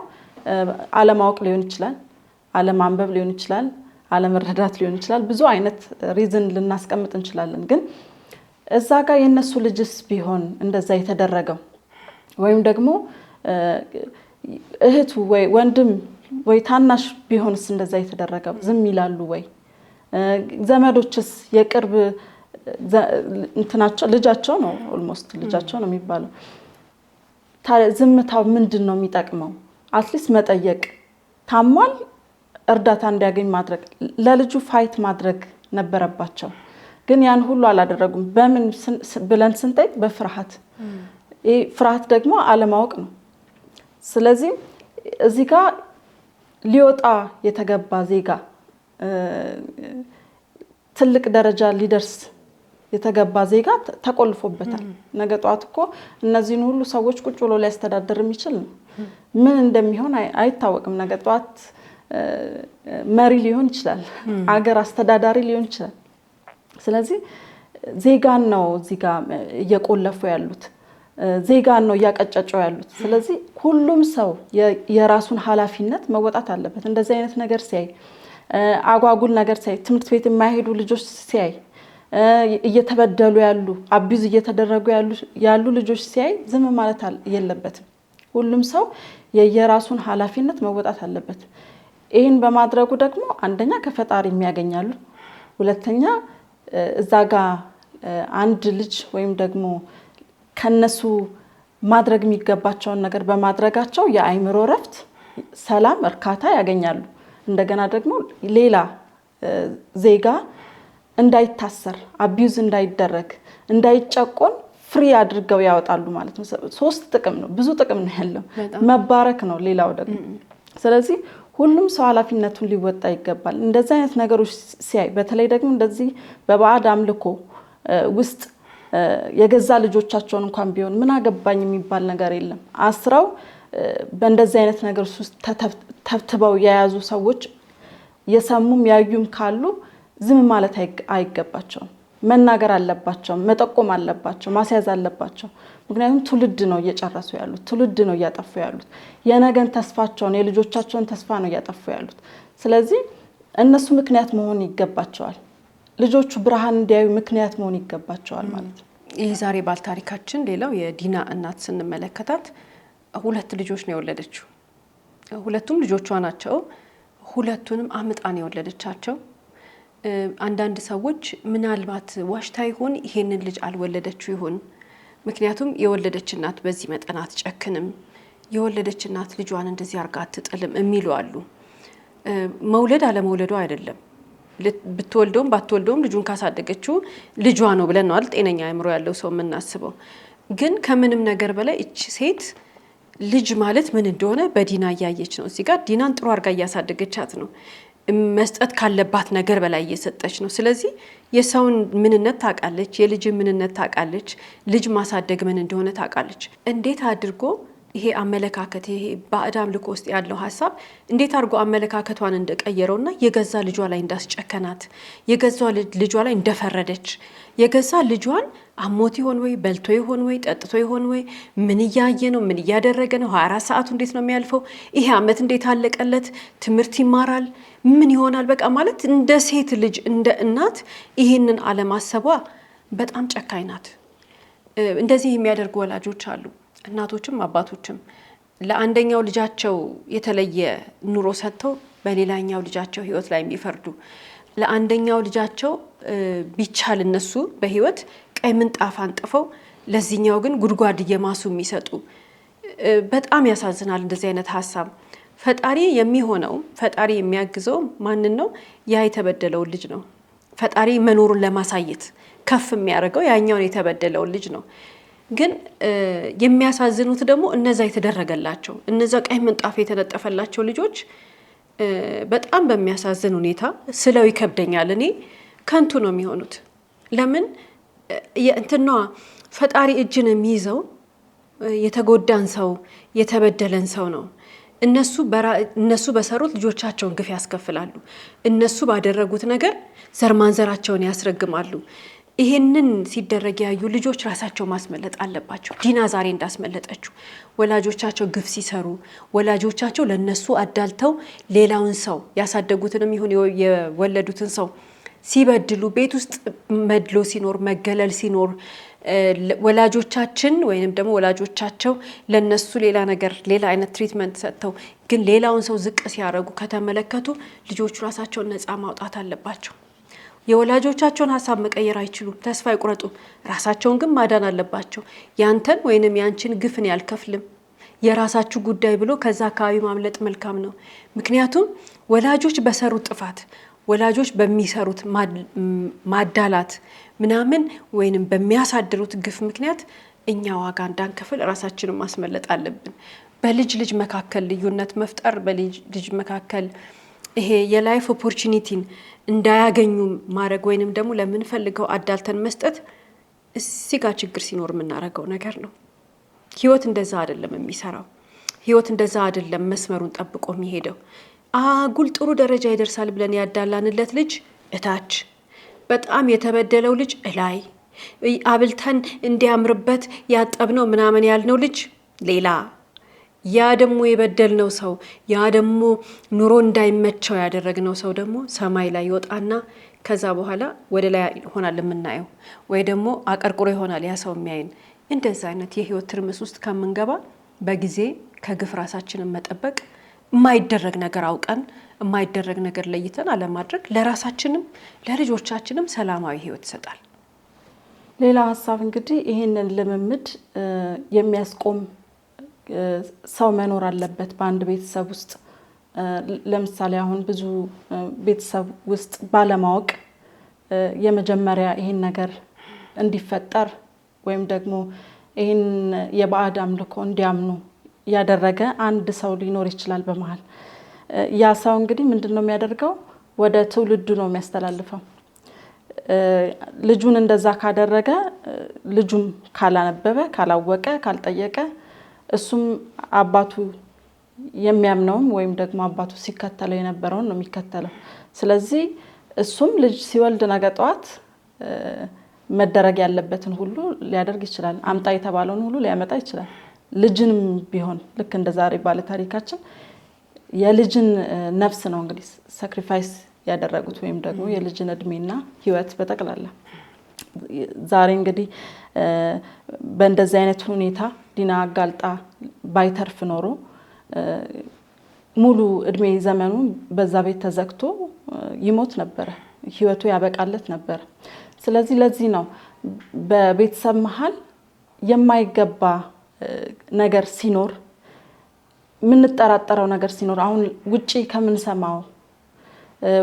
አለማወቅ ሊሆን ይችላል፣ አለማንበብ ሊሆን ይችላል፣ አለመረዳት ሊሆን ይችላል። ብዙ አይነት ሪዝን ልናስቀምጥ እንችላለን። ግን እዛ ጋር የነሱ ልጅስ ቢሆን እንደዛ የተደረገው ወይም ደግሞ እህቱ ወይ ወንድም ወይ ታናሽ ቢሆንስ እንደዛ የተደረገው ዝም ይላሉ ወይ? ዘመዶችስ የቅርብ እንትናቸው ልጃቸው ነው ኦልሞስት ልጃቸው ነው የሚባለው። ዝምታው ምንድን ነው የሚጠቅመው? አትሊስት መጠየቅ፣ ታሟል እርዳታ እንዲያገኝ ማድረግ፣ ለልጁ ፋይት ማድረግ ነበረባቸው። ግን ያን ሁሉ አላደረጉም። በምን ብለን ስንጠይቅ በፍርሃት። ይህ ፍርሃት ደግሞ አለማወቅ ነው። ስለዚህ እዚህ ጋር ሊወጣ የተገባ ዜጋ ትልቅ ደረጃ ሊደርስ የተገባ ዜጋ ተቆልፎበታል። ነገ ጧት እኮ እነዚህን ሁሉ ሰዎች ቁጭ ብሎ ሊያስተዳድር የሚችል ነው። ምን እንደሚሆን አይታወቅም። ነገ ጧት መሪ ሊሆን ይችላል፣ አገር አስተዳዳሪ ሊሆን ይችላል። ስለዚህ ዜጋን ነው እዚህ ጋር እየቆለፉ ያሉት፣ ዜጋን ነው እያቀጨጩ ያሉት። ስለዚህ ሁሉም ሰው የራሱን ኃላፊነት መወጣት አለበት። እንደዚህ አይነት ነገር ሲያይ፣ አጓጉል ነገር ሲያይ፣ ትምህርት ቤት የማይሄዱ ልጆች ሲያይ፣ እየተበደሉ ያሉ አቢዝ እየተደረጉ ያሉ ልጆች ሲያይ ዝም ማለት የለበትም። ሁሉም ሰው የየራሱን ኃላፊነት መወጣት አለበት። ይህን በማድረጉ ደግሞ አንደኛ ከፈጣሪ የሚያገኛሉ፣ ሁለተኛ እዛ ጋር አንድ ልጅ ወይም ደግሞ ከነሱ ማድረግ የሚገባቸውን ነገር በማድረጋቸው የአይምሮ ረፍት፣ ሰላም፣ እርካታ ያገኛሉ። እንደገና ደግሞ ሌላ ዜጋ እንዳይታሰር፣ አቢዩዝ እንዳይደረግ፣ እንዳይጨቆን ፍሪ አድርገው ያወጣሉ ማለት ነው። 3 ጥቅም ነው፣ ብዙ ጥቅም ነው ያለው። መባረክ ነው ሌላው ደግሞ። ስለዚህ ሁሉም ሰው ኃላፊነቱን ሊወጣ ይገባል። እንደዚህ አይነት ነገሮች ሲያይ፣ በተለይ ደግሞ እንደዚህ በባዕድ አምልኮ ውስጥ የገዛ ልጆቻቸውን እንኳን ቢሆን ምን አገባኝ የሚባል ነገር የለም። አስረው በእንደዚህ አይነት ነገሮች ውስጥ ተብትበው የያዙ ሰዎች የሰሙም ያዩም ካሉ ዝም ማለት አይገባቸውም። መናገር አለባቸው፣ መጠቆም አለባቸው፣ ማስያዝ አለባቸው። ምክንያቱም ትውልድ ነው እየጨረሱ ያሉት፣ ትውልድ ነው እያጠፉ ያሉት። የነገን ተስፋቸውን የልጆቻቸውን ተስፋ ነው እያጠፉ ያሉት። ስለዚህ እነሱ ምክንያት መሆን ይገባቸዋል። ልጆቹ ብርሃን እንዲያዩ ምክንያት መሆን ይገባቸዋል ማለት ነው። ይህ ዛሬ ባል ታሪካችን ሌላው የዲና እናት ስንመለከታት 2 ልጆች ነው የወለደችው። ሁለቱም ልጆቿ ናቸው። ሁለቱንም አምጣን የወለደቻቸው። አንዳንድ ሰዎች ምናልባት ዋሽታ ይሆን ይሄንን ልጅ አልወለደችው ይሆን? ምክንያቱም የወለደች እናት በዚህ መጠን አትጨክንም፣ የወለደች እናት ልጇን እንደዚህ አርጋ አትጥልም የሚሉ አሉ። መውለድ አለመውለዱ አይደለም። ብትወልደውም ባትወልደውም ልጁን ካሳደገችው ልጇ ነው ብለን ነው አይደል ጤነኛ አእምሮ ያለው ሰው የምናስበው። ግን ከምንም ነገር በላይ እቺ ሴት ልጅ ማለት ምን እንደሆነ በዲና እያየች ነው። እዚህ ጋር ዲናን ጥሩ አርጋ እያሳደገቻት ነው። መስጠት ካለባት ነገር በላይ እየሰጠች ነው። ስለዚህ የሰውን ምንነት ታውቃለች፣ የልጅን ምንነት ታውቃለች፣ ልጅ ማሳደግ ምን እንደሆነ ታውቃለች። እንዴት አድርጎ ይሄ አመለካከት ይሄ ባዕድ አምልኮ ውስጥ ያለው ሀሳብ እንዴት አድርጎ አመለካከቷን እንደቀየረውና የገዛ ልጇ ላይ እንዳስጨከናት፣ የገዛ ልጇ ላይ እንደፈረደች፣ የገዛ ልጇን አሞት ይሆን ወይ በልቶ ይሆን ወይ ጠጥቶ ይሆን ወይ ምን እያየ ነው ምን እያደረገ ነው 24 ሰዓቱ እንዴት ነው የሚያልፈው? ይሄ አመት እንዴት አለቀለት? ትምህርት ይማራል ምን ይሆናል? በቃ ማለት እንደ ሴት ልጅ እንደ እናት ይሄንን አለማሰቧ በጣም ጨካኝ ናት። እንደዚህ የሚያደርጉ ወላጆች አሉ፣ እናቶችም አባቶችም። ለአንደኛው ልጃቸው የተለየ ኑሮ ሰጥተው በሌላኛው ልጃቸው ህይወት ላይ የሚፈርዱ፣ ለአንደኛው ልጃቸው ቢቻል እነሱ በህይወት ቀይ ምንጣፍ አንጥፈው ለዚህኛው ግን ጉድጓድ እየማሱ የሚሰጡ በጣም ያሳዝናል። እንደዚህ አይነት ሀሳብ ፈጣሪ የሚሆነው ፈጣሪ የሚያግዘው ማንን ነው? ያ የተበደለውን ልጅ ነው። ፈጣሪ መኖሩን ለማሳየት ከፍ የሚያደርገው ያኛውን የተበደለውን ልጅ ነው። ግን የሚያሳዝኑት ደግሞ እነዛ የተደረገላቸው እነዛ ቀይ ምንጣፍ የተነጠፈላቸው ልጆች በጣም በሚያሳዝን ሁኔታ ስለው ይከብደኛል። እኔ ከንቱ ነው የሚሆኑት። ለምን የእንትኗ ፈጣሪ እጅን የሚይዘው የተጎዳን ሰው የተበደለን ሰው ነው። እነሱ በሰሩት ልጆቻቸውን ግፍ ያስከፍላሉ። እነሱ ባደረጉት ነገር ዘር ማንዘራቸውን ያስረግማሉ። ይሄንን ሲደረግ ያዩ ልጆች ራሳቸው ማስመለጥ አለባቸው። ዲና ዛሬ እንዳስመለጠችው ወላጆቻቸው ግፍ ሲሰሩ ወላጆቻቸው ለነሱ አዳልተው ሌላውን ሰው ያሳደጉትንም ይሁን የወለዱትን ሰው ሲበድሉ ቤት ውስጥ መድሎ ሲኖር መገለል ሲኖር ወላጆቻችን ወይንም ደግሞ ወላጆቻቸው ለነሱ ሌላ ነገር ሌላ አይነት ትሪትመንት ሰጥተው ግን ሌላውን ሰው ዝቅ ሲያደርጉ ከተመለከቱ ልጆቹ ራሳቸውን ነፃ ማውጣት አለባቸው። የወላጆቻቸውን ሀሳብ መቀየር አይችሉም። ተስፋ ይቁረጡ። ራሳቸውን ግን ማዳን አለባቸው። ያንተን ወይንም ያንቺን ግፍን ያልከፍልም የራሳችሁ ጉዳይ ብሎ ከዛ አካባቢ ማምለጥ መልካም ነው። ምክንያቱም ወላጆች በሰሩት ጥፋት ወላጆች በሚሰሩት ማዳላት ምናምን ወይንም በሚያሳድሩት ግፍ ምክንያት እኛ ዋጋ እንዳንከፍል ራሳችንን ማስመለጥ አለብን። በልጅ ልጅ መካከል ልዩነት መፍጠር በልጅ ልጅ መካከል ይሄ የላይፍ ኦፖርቹኒቲን እንዳያገኙ ማድረግ ወይንም ደግሞ ለምንፈልገው አዳልተን መስጠት እዚህ ጋር ችግር ሲኖር የምናደርገው ነገር ነው። ህይወት እንደዛ አይደለም የሚሰራው። ህይወት እንደዛ አይደለም መስመሩን ጠብቆ የሚሄደው። አጉል ጥሩ ደረጃ ይደርሳል ብለን ያዳላንለት ልጅ እታች፣ በጣም የተበደለው ልጅ እላይ፣ አብልተን እንዲያምርበት ያጠብነው ምናምን ያልነው ልጅ ሌላ፣ ያ ደግሞ የበደልነው ሰው ያ ደግሞ ኑሮ እንዳይመቸው ያደረግነው ሰው ደግሞ ሰማይ ላይ ይወጣና ከዛ በኋላ ወደ ላይ ይሆናል የምናየው፣ ወይ ደግሞ አቀርቅሮ ይሆናል ያ ሰው የሚያይን። እንደዛ አይነት የህይወት ትርምስ ውስጥ ከምንገባ በጊዜ ከግፍ ራሳችንን መጠበቅ፣ የማይደረግ ነገር አውቀን የማይደረግ ነገር ለይተን አለማድረግ ለራሳችንም ለልጆቻችንም ሰላማዊ ህይወት ይሰጣል። ሌላ ሀሳብ እንግዲህ ይሄንን ልምምድ የሚያስቆም ሰው መኖር አለበት በአንድ ቤተሰብ ውስጥ። ለምሳሌ አሁን ብዙ ቤተሰብ ውስጥ ባለማወቅ የመጀመሪያ ይሄን ነገር እንዲፈጠር ወይም ደግሞ ይሄን የባዕድ አምልኮ እንዲያምኑ ያደረገ አንድ ሰው ሊኖር ይችላል በመሃል። ያ ሰው እንግዲህ ምንድነው የሚያደርገው? ወደ ትውልዱ ነው የሚያስተላልፈው። ልጁን እንደዛ ካደረገ ልጁም ካላነበበ ካላወቀ ካልጠየቀ እሱም አባቱ የሚያምነውን ወይም ደግሞ አባቱ ሲከተለው የነበረውን ነው የሚከተለው። ስለዚህ እሱም ልጅ ሲወልድ ነገ ጠዋት መደረግ ያለበትን ሁሉ ሊያደርግ ይችላል። አምጣ የተባለውን ሁሉ ሊያመጣ ይችላል። ልጅንም ቢሆን ልክ እንደ ዛሬ ባለ ታሪካችን የልጅን ነፍስ ነው እንግዲህ ሳክሪፋይስ ያደረጉት ወይም ደግሞ የልጅን እድሜና ህይወት በጠቅላላ። ዛሬ እንግዲህ በእንደዚህ አይነት ሁኔታ ዲና አጋልጣ ባይተርፍ ኖሮ ሙሉ እድሜ ዘመኑ በዛ ቤት ተዘግቶ ይሞት ነበር፣ ህይወቱ ያበቃለት ነበር። ስለዚህ ለዚህ ነው በቤተሰብ መሃል የማይገባ ነገር ሲኖር የምንጠራጠረው ነገር ሲኖር አሁን ውጪ ከምንሰማው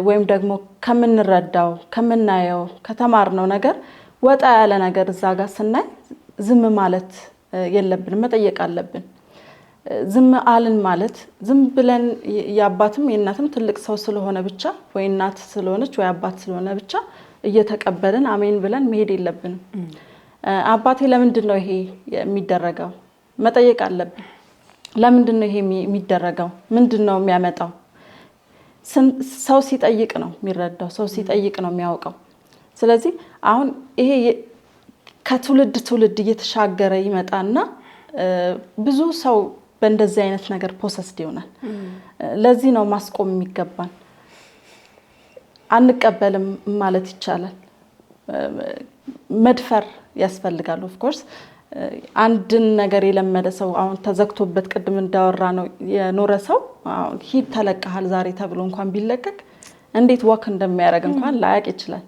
ወይም ደግሞ ከምንረዳው ከምናየው ከተማርነው ነገር ወጣ ያለ ነገር እዛ ጋር ስናይ ዝም ማለት የለብንም፣ መጠየቅ አለብን። ዝም አልን ማለት ዝም ብለን የአባትም የእናትም ትልቅ ሰው ስለሆነ ብቻ ወይ እናት ስለሆነች ወይ አባት ስለሆነ ብቻ እየተቀበልን አሜን ብለን መሄድ የለብንም። አባቴ ለምንድን ነው ይሄ የሚደረገው? መጠየቅ አለብን። ለምንድን ነው ይሄ የሚደረገው? ምንድን ነው የሚያመጣው? ሰው ሲጠይቅ ነው የሚረዳው፣ ሰው ሲጠይቅ ነው የሚያውቀው። ስለዚህ አሁን ይሄ ከትውልድ ትውልድ እየተሻገረ ይመጣና ብዙ ሰው በእንደዚህ አይነት ነገር ፖሰስድ ይሆናል። ለዚህ ነው ማስቆም የሚገባን። አንቀበልም ማለት ይቻላል። መድፈር ያስፈልጋል። ኦፍ ኮርስ አንድን ነገር የለመደ ሰው አሁን ተዘግቶበት ቅድም እንዳወራ ነው የኖረ ሰው ሂድ ተለቀሃል ዛሬ ተብሎ እንኳን ቢለቀቅ እንዴት ወክ እንደሚያደርግ እንኳን ላያቅ ይችላል።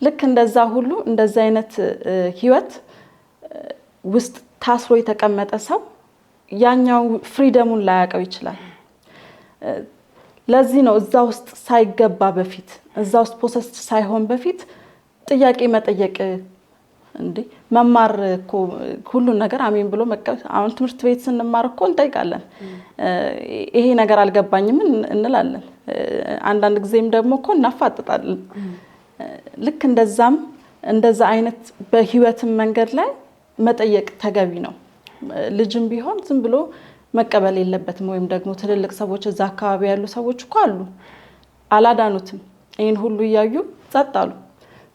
ልክ እንደዛ ሁሉ እንደዛ አይነት ህይወት ውስጥ ታስሮ የተቀመጠ ሰው ያኛው ፍሪደሙን ላያቀው ይችላል። ለዚህ ነው እዛ ውስጥ ሳይገባ በፊት እዛ ውስጥ ፕሮሰስ ሳይሆን በፊት ጥያቄ መጠየቅ እንዴ መማር እኮ ሁሉ ነገር አሜን ብሎ መቀበል። አሁን ትምህርት ቤት ስንማር እኮ እንጠይቃለን፣ ይሄ ነገር አልገባኝም እንላለን። አንዳንድ ጊዜም ደግሞ እኮ እናፋጥጣለን። ልክ እንደዛም እንደዛ አይነት በህይወትም መንገድ ላይ መጠየቅ ተገቢ ነው። ልጅም ቢሆን ዝም ብሎ መቀበል የለበትም። ወይም ደግሞ ትልልቅ ሰዎች እዛ አካባቢ ያሉ ሰዎች እኮ አሉ አላዳኑትም፣ ይሄን ሁሉ እያዩ ጸጥ አሉ።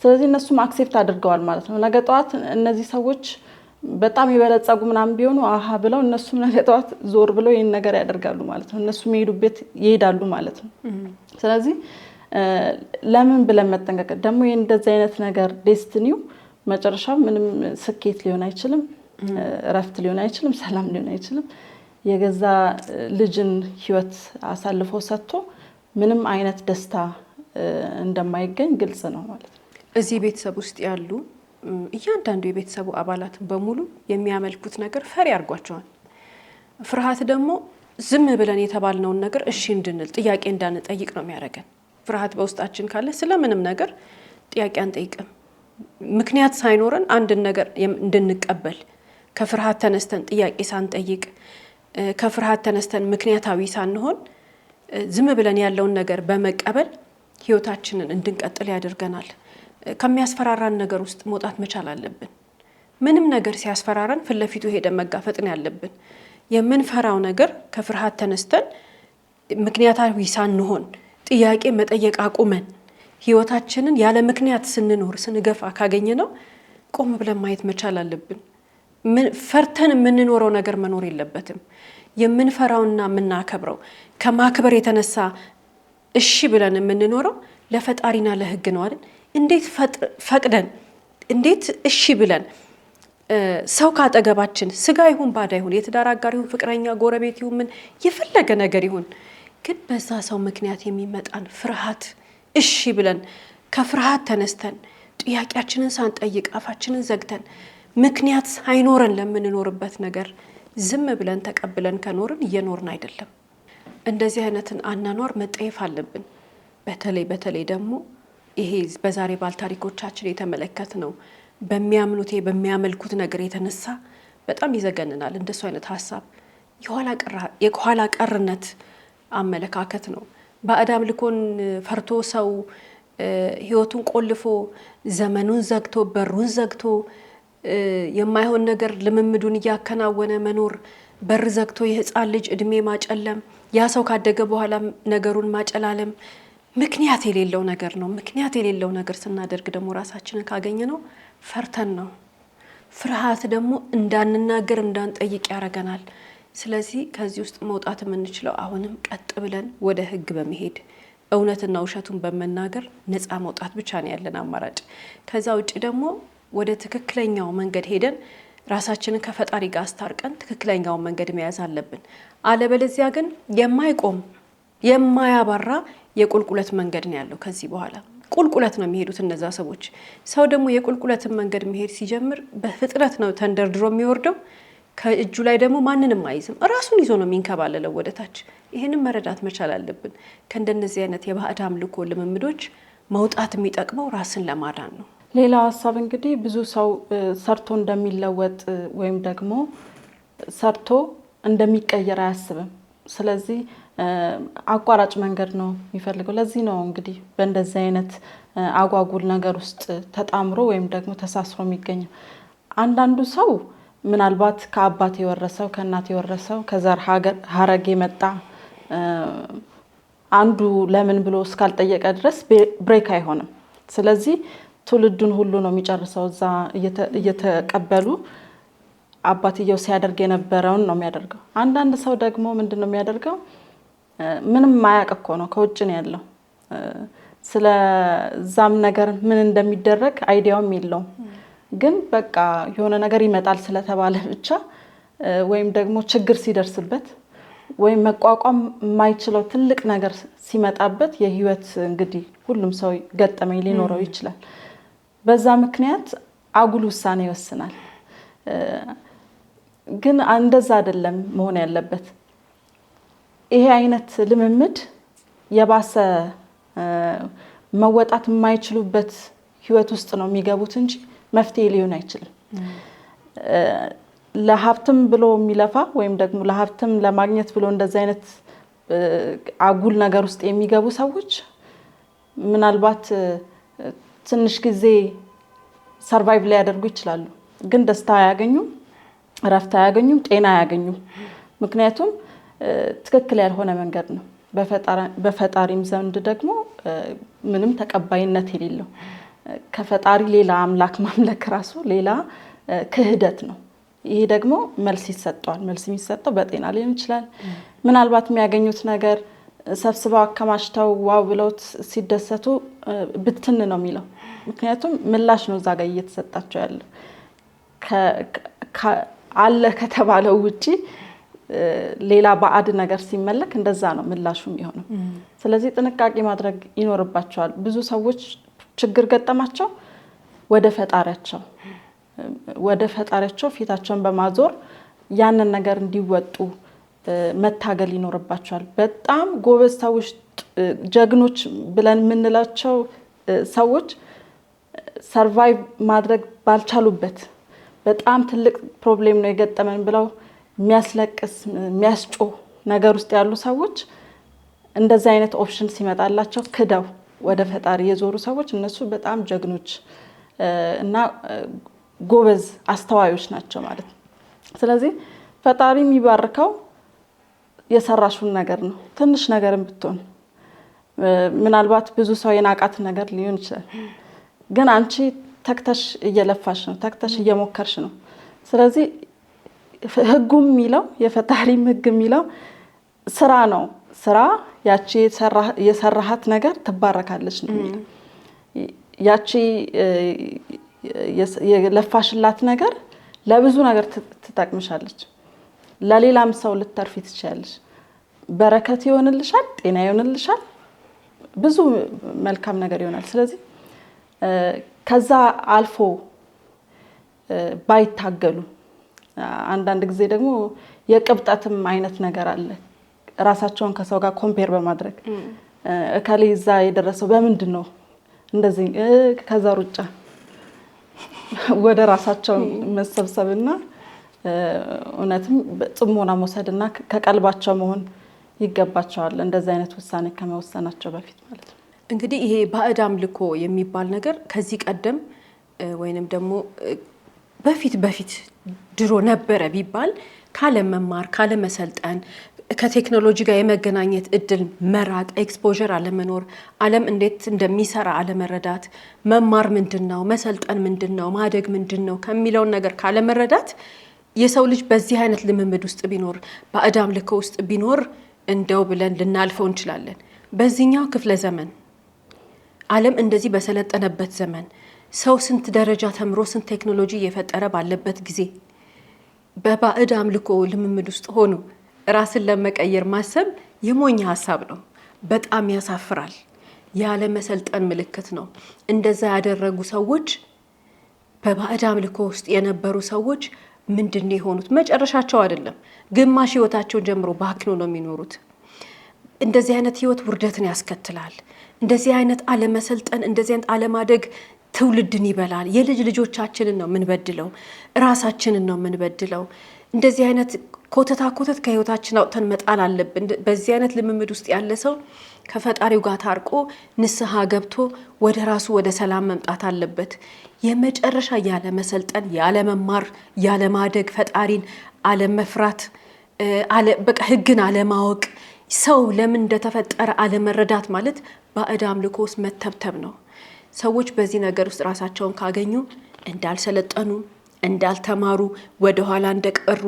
ስለዚህ እነሱም አክሴፕት አድርገዋል ማለት ነው። ነገ ጠዋት እነዚህ ሰዎች በጣም የበለጸጉ ምናምን ቢሆኑ አሃ ብለው እነሱም ነገ ጠዋት ዞር ብለው ይሄን ነገር ያደርጋሉ ማለት ነው። እነሱ የሚሄዱበት ይሄዳሉ ማለት ነው። ስለዚህ ለምን ብለን መጠንቀቅ ደግሞ ይሄን እንደዚህ አይነት ነገር ዴስቲኒው መጨረሻው ምንም ስኬት ሊሆን አይችልም፣ እረፍት ሊሆን አይችልም፣ ሰላም ሊሆን አይችልም። የገዛ ልጅን ህይወት አሳልፎ ሰጥቶ ምንም አይነት ደስታ እንደማይገኝ ግልጽ ነው ማለት ነው። እዚህ ቤተሰብ ውስጥ ያሉ እያንዳንዱ የቤተሰቡ አባላት በሙሉ የሚያመልኩት ነገር ፈሪ አድርጓቸዋል። ፍርሃት ደግሞ ዝም ብለን የተባልነውን ነገር እሺ እንድንል ጥያቄ እንዳንጠይቅ ነው የሚያደርገን። ፍርሃት በውስጣችን ካለ ስለምንም ነገር ጥያቄ አንጠይቅም። ምክንያት ሳይኖረን አንድን ነገር እንድንቀበል ከፍርሃት ተነስተን ጥያቄ ሳንጠይቅ ከፍርሃት ተነስተን ምክንያታዊ ሳንሆን ዝም ብለን ያለውን ነገር በመቀበል ህይወታችንን እንድንቀጥል ያደርገናል። ከሚያስፈራራን ነገር ውስጥ መውጣት መቻል አለብን። ምንም ነገር ሲያስፈራራን ፊት ለፊቱ ሄደን መጋፈጥ ነው ያለብን። የምንፈራው ነገር ከፍርሃት ተነስተን ምክንያታዊ ሳንሆን ጥያቄ መጠየቅ አቁመን ህይወታችንን ያለ ምክንያት ስንኖር ስንገፋ ካገኘነው ቆም ብለን ማየት መቻል አለብን። ፈርተን የምንኖረው ነገር መኖር የለበትም። የምንፈራውና የምናከብረው ከማክበር የተነሳ እሺ ብለን የምንኖረው ለፈጣሪና ለህግ ነው አይደል? እንዴት ፈቅደን እንዴት እሺ ብለን ሰው ካጠገባችን ስጋ ይሁን ባዳ ይሁን የትዳር አጋር ይሁን ፍቅረኛ ጎረቤት ይሁን ምን የፈለገ ነገር ይሁን ግን በዛ ሰው ምክንያት የሚመጣን ፍርሃት እሺ ብለን ከፍርሃት ተነስተን ጥያቄያችንን ሳንጠይቅ አፋችንን ዘግተን ምክንያት ሳይኖረን ለምንኖርበት ነገር ዝም ብለን ተቀብለን ከኖርን እየኖርን አይደለም። እንደዚህ አይነትን አናኗር መጠየፍ አለብን። በተለይ ደግሞ ይሄ በዛሬ ባልታሪኮቻችን የተመለከትነው በሚያምኑት በሚያመልኩት ነገር የተነሳ በጣም ይዘገንናል። እንደሱ አይነት ሀሳብ የኋላ ቀርነት አመለካከት ነው። በአዳም ልኮን ፈርቶ ሰው ህይወቱን ቆልፎ ዘመኑን ዘግቶ በሩን ዘግቶ የማይሆን ነገር ልምምዱን እያከናወነ መኖር፣ በር ዘግቶ የህፃን ልጅ እድሜ ማጨለም፣ ያ ሰው ካደገ በኋላ ነገሩን ማጨላለም ምክንያት የሌለው ነገር ነው። ምክንያት የሌለው ነገር ስናደርግ ደግሞ ራሳችንን ካገኘ ነው ፈርተን ነው። ፍርሃት ደግሞ እንዳንናገር እንዳንጠይቅ ያደርገናል። ስለዚህ ከዚህ ውስጥ መውጣት የምንችለው አሁንም ቀጥ ብለን ወደ ህግ በመሄድ እውነትና ውሸቱን በመናገር ነፃ መውጣት ብቻ ነው ያለን አማራጭ። ከዛ ውጪ ደግሞ ወደ ትክክለኛው መንገድ ሄደን ራሳችንን ከፈጣሪ ጋር አስታርቀን ትክክለኛውን መንገድ መያዝ አለብን። አለበለዚያ ግን የማይቆም የማያባራ የቁልቁለት መንገድ ነው ያለው። ከዚህ በኋላ ቁልቁለት ነው የሚሄዱት እነዛ ሰዎች። ሰው ደግሞ የቁልቁለትን መንገድ መሄድ ሲጀምር በፍጥነት ነው ተንደርድሮ የሚወርደው። ከእጁ ላይ ደግሞ ማንንም አይዝም፣ ራሱን ይዞ ነው የሚንከባለለው ወደታች። ይህንን መረዳት መቻል አለብን። ከእንደነዚህ አይነት የባዕድ አምልኮ ልምምዶች መውጣት የሚጠቅመው ራስን ለማዳን ነው። ሌላው ሀሳብ እንግዲህ ብዙ ሰው ሰርቶ እንደሚለወጥ ወይም ደግሞ ሰርቶ እንደሚቀየር አያስብም። ስለዚህ አቋራጭ መንገድ ነው የሚፈልገው። ለዚህ ነው እንግዲህ በእንደዚህ አይነት አጓጉል ነገር ውስጥ ተጣምሮ ወይም ደግሞ ተሳስሮ የሚገኘው። አንዳንዱ ሰው ምናልባት ከአባት የወረሰው ከእናት የወረሰው ከዘር ሀረግ የመጣ አንዱ ለምን ብሎ እስካልጠየቀ ድረስ ብሬክ አይሆንም። ስለዚህ ትውልዱን ሁሉ ነው የሚጨርሰው። እዛ እየተቀበሉ አባትየው ሲያደርግ የነበረውን ነው የሚያደርገው። አንዳንድ ሰው ደግሞ ምንድነው የሚያደርገው? ምንም ማያውቅ እኮ ነው፣ ከውጭ ነው ያለው። ስለዛም ነገር ምን እንደሚደረግ አይዲያውም የለውም። ግን በቃ የሆነ ነገር ይመጣል ስለተባለ ብቻ ወይም ደግሞ ችግር ሲደርስበት ወይም መቋቋም የማይችለው ትልቅ ነገር ሲመጣበት የህይወት እንግዲህ ሁሉም ሰው ገጠመኝ ሊኖረው ይችላል። በዛ ምክንያት አጉል ውሳኔ ይወስናል። ግን እንደዛ አይደለም መሆን ያለበት። ይሄ አይነት ልምምድ የባሰ መወጣት የማይችሉበት ህይወት ውስጥ ነው የሚገቡት እንጂ መፍትሄ ሊሆን አይችልም። ለሀብትም ብሎ የሚለፋ ወይም ደግሞ ለሀብትም ለማግኘት ብሎ እንደዚህ አይነት አጉል ነገር ውስጥ የሚገቡ ሰዎች ምናልባት ትንሽ ጊዜ ሰርቫይቭ ሊያደርጉ ይችላሉ፣ ግን ደስታ አያገኙም፣ እረፍት አያገኙም፣ ጤና አያገኙም። ምክንያቱም ትክክል ያልሆነ መንገድ ነው። በፈጣሪም ዘንድ ደግሞ ምንም ተቀባይነት የሌለው ከፈጣሪ ሌላ አምላክ ማምለክ ራሱ ሌላ ክህደት ነው። ይሄ ደግሞ መልስ ይሰጠዋል። መልስ የሚሰጠው በጤና ሊሆን ይችላል። ምናልባት የሚያገኙት ነገር ሰብስበው አከማችተው ዋው ብለውት ሲደሰቱ ብትን ነው የሚለው። ምክንያቱም ምላሽ ነው እዛ ጋር እየተሰጣቸው ያለው አለ ከተባለው ውጪ ሌላ ባዕድ ነገር ሲመለክ እንደዛ ነው ምላሹ የሚሆነው። ስለዚህ ጥንቃቄ ማድረግ ይኖርባቸዋል። ብዙ ሰዎች ችግር ገጠማቸው ወደ ፈጣሪያቸው ፊታቸውን በማዞር ያንን ነገር እንዲወጡ መታገል ይኖርባቸዋል። በጣም ጎበዝ ሰዎች፣ ጀግኖች ብለን የምንላቸው ሰዎች ሰርቫይቭ ማድረግ ባልቻሉበት በጣም ትልቅ ፕሮብሌም ነው የገጠመን ብለው የሚያስለቅስ የሚያስጮህ ነገር ውስጥ ያሉ ሰዎች እንደዚህ አይነት ኦፕሽን ሲመጣላቸው ክደው ወደ ፈጣሪ የዞሩ ሰዎች እነሱ በጣም ጀግኖች እና ጎበዝ አስተዋዮች ናቸው ማለት ነው። ስለዚህ ፈጣሪ የሚባርከው የሰራሹን ነገር ነው። ትንሽ ነገርም ብትሆን ምናልባት ብዙ ሰው የናቃት ነገር ሊሆን ይችላል፣ ግን አንቺ ተክተሽ እየለፋሽ ነው፣ ተክተሽ እየሞከርሽ ነው። ስለዚህ ህጉም የሚለው የፈጣሪም ህግ የሚለው ስራ ነው። ስራ ያቺ የሰራሃት ነገር ትባረካለች ነው የሚለው። ያቺ የለፋሽላት ነገር ለብዙ ነገር ትጠቅምሻለች። ለሌላም ሰው ልትተርፊ ትችያለሽ። በረከት ይሆንልሻል፣ ጤና ይሆንልሻል፣ ብዙ መልካም ነገር ይሆናል። ስለዚህ ከዛ አልፎ ባይታገሉ፣ አንዳንድ ጊዜ ደግሞ የቅብጠትም አይነት ነገር አለ። ራሳቸውን ከሰው ጋር ኮምፔር በማድረግ እከሌ እዛ የደረሰው በምንድን ነው እንደዚህ፣ ከዛ ሩጫ ወደ ራሳቸው መሰብሰብና እውነትም ጽሞና መውሰድና ከቀልባቸው መሆን ይገባቸዋል፣ እንደዚህ አይነት ውሳኔ ከመወሰናቸው በፊት ማለት ነው። እንግዲህ ይሄ ባዕድ አምልኮ የሚባል ነገር ከዚህ ቀደም ወይንም ደግሞ በፊት ድሮ ነበረ ቢባል ካለ መማር፣ ካለ መሰልጠን፣ ከቴክኖሎጂ ጋር የመገናኘት እድል መራቅ፣ ኤክስፖዠር አለመኖር፣ ዓለም እንዴት እንደሚሰራ አለመረዳት፣ መማር ምንድነው፣ መሰልጠን ምንድነው፣ ማደግ ምንድነው ከሚለው ነገር ካለ መረዳት የሰው ልጅ በዚህ አይነት ልምምድ ውስጥ ቢኖር፣ ባዕድ አምልኮ ውስጥ ቢኖር እንደው ብለን ልናልፈው እንችላለን። በዚህኛው ክፍለ ዘመን ዓለም እንደዚህ በሰለጠነበት ዘመን ሰው ስንት ደረጃ ተምሮ ስንት ቴክኖሎጂ እየፈጠረ ባለበት ጊዜ በባዕድ አምልኮ ልምምድ ውስጥ ሆኖ ራስን ለመቀየር ማሰብ የሞኝ ሀሳብ ነው። በጣም ያሳፍራል። ያለ መሰልጠን ምልክት ነው። እንደዛ ያደረጉ ሰዎች፣ በባዕድ አምልኮ ውስጥ የነበሩ ሰዎች ምንድነው የሆኑት? መጨረሻቸው አይደለም፣ ግማሽ ህይወታቸውን ጀምሮ ባክኖ ነው የሚኖሩት። እንደዚህ አይነት ህይወት ውርደትን ያስከትላል። እንደዚህ አይነት አለመሰልጠን፣ እንደዚህ አይነት አለማደግ ትውልድን ይበላል። የልጅ ልጆቻችንን ነው የምንበድለው፣ ራሳችንን ነው የምንበድለው። እንደዚህ አይነት ኮተታ ከህይወታችን አውጥተን መጣል አለብን። በዚህ አይነት ልምምድ ውስጥ ያለ ሰው ከፈጣሪው ጋር ታርቆ ንስሐ ገብቶ ወደ ራሱ ወደ ሰላም መምጣት አለበት። የመጨረሻ ያለ መሰልጠን፣ ያለ መማር፣ ያለ ማደግ፣ ፈጣሪን አለመፍራት፣ በቃ ህግን አለማወቅ፣ ሰው ለምን እንደተፈጠረ አለመረዳት ማለት ባዕድ አምልኮ ውስጥ መተብተብ ነው። ሰዎች በዚህ ነገር ውስጥ ራሳቸውን ካገኙ እንዳልሰለጠኑ፣ እንዳልተማሩ፣ ወደኋላ እንደቀሩ፣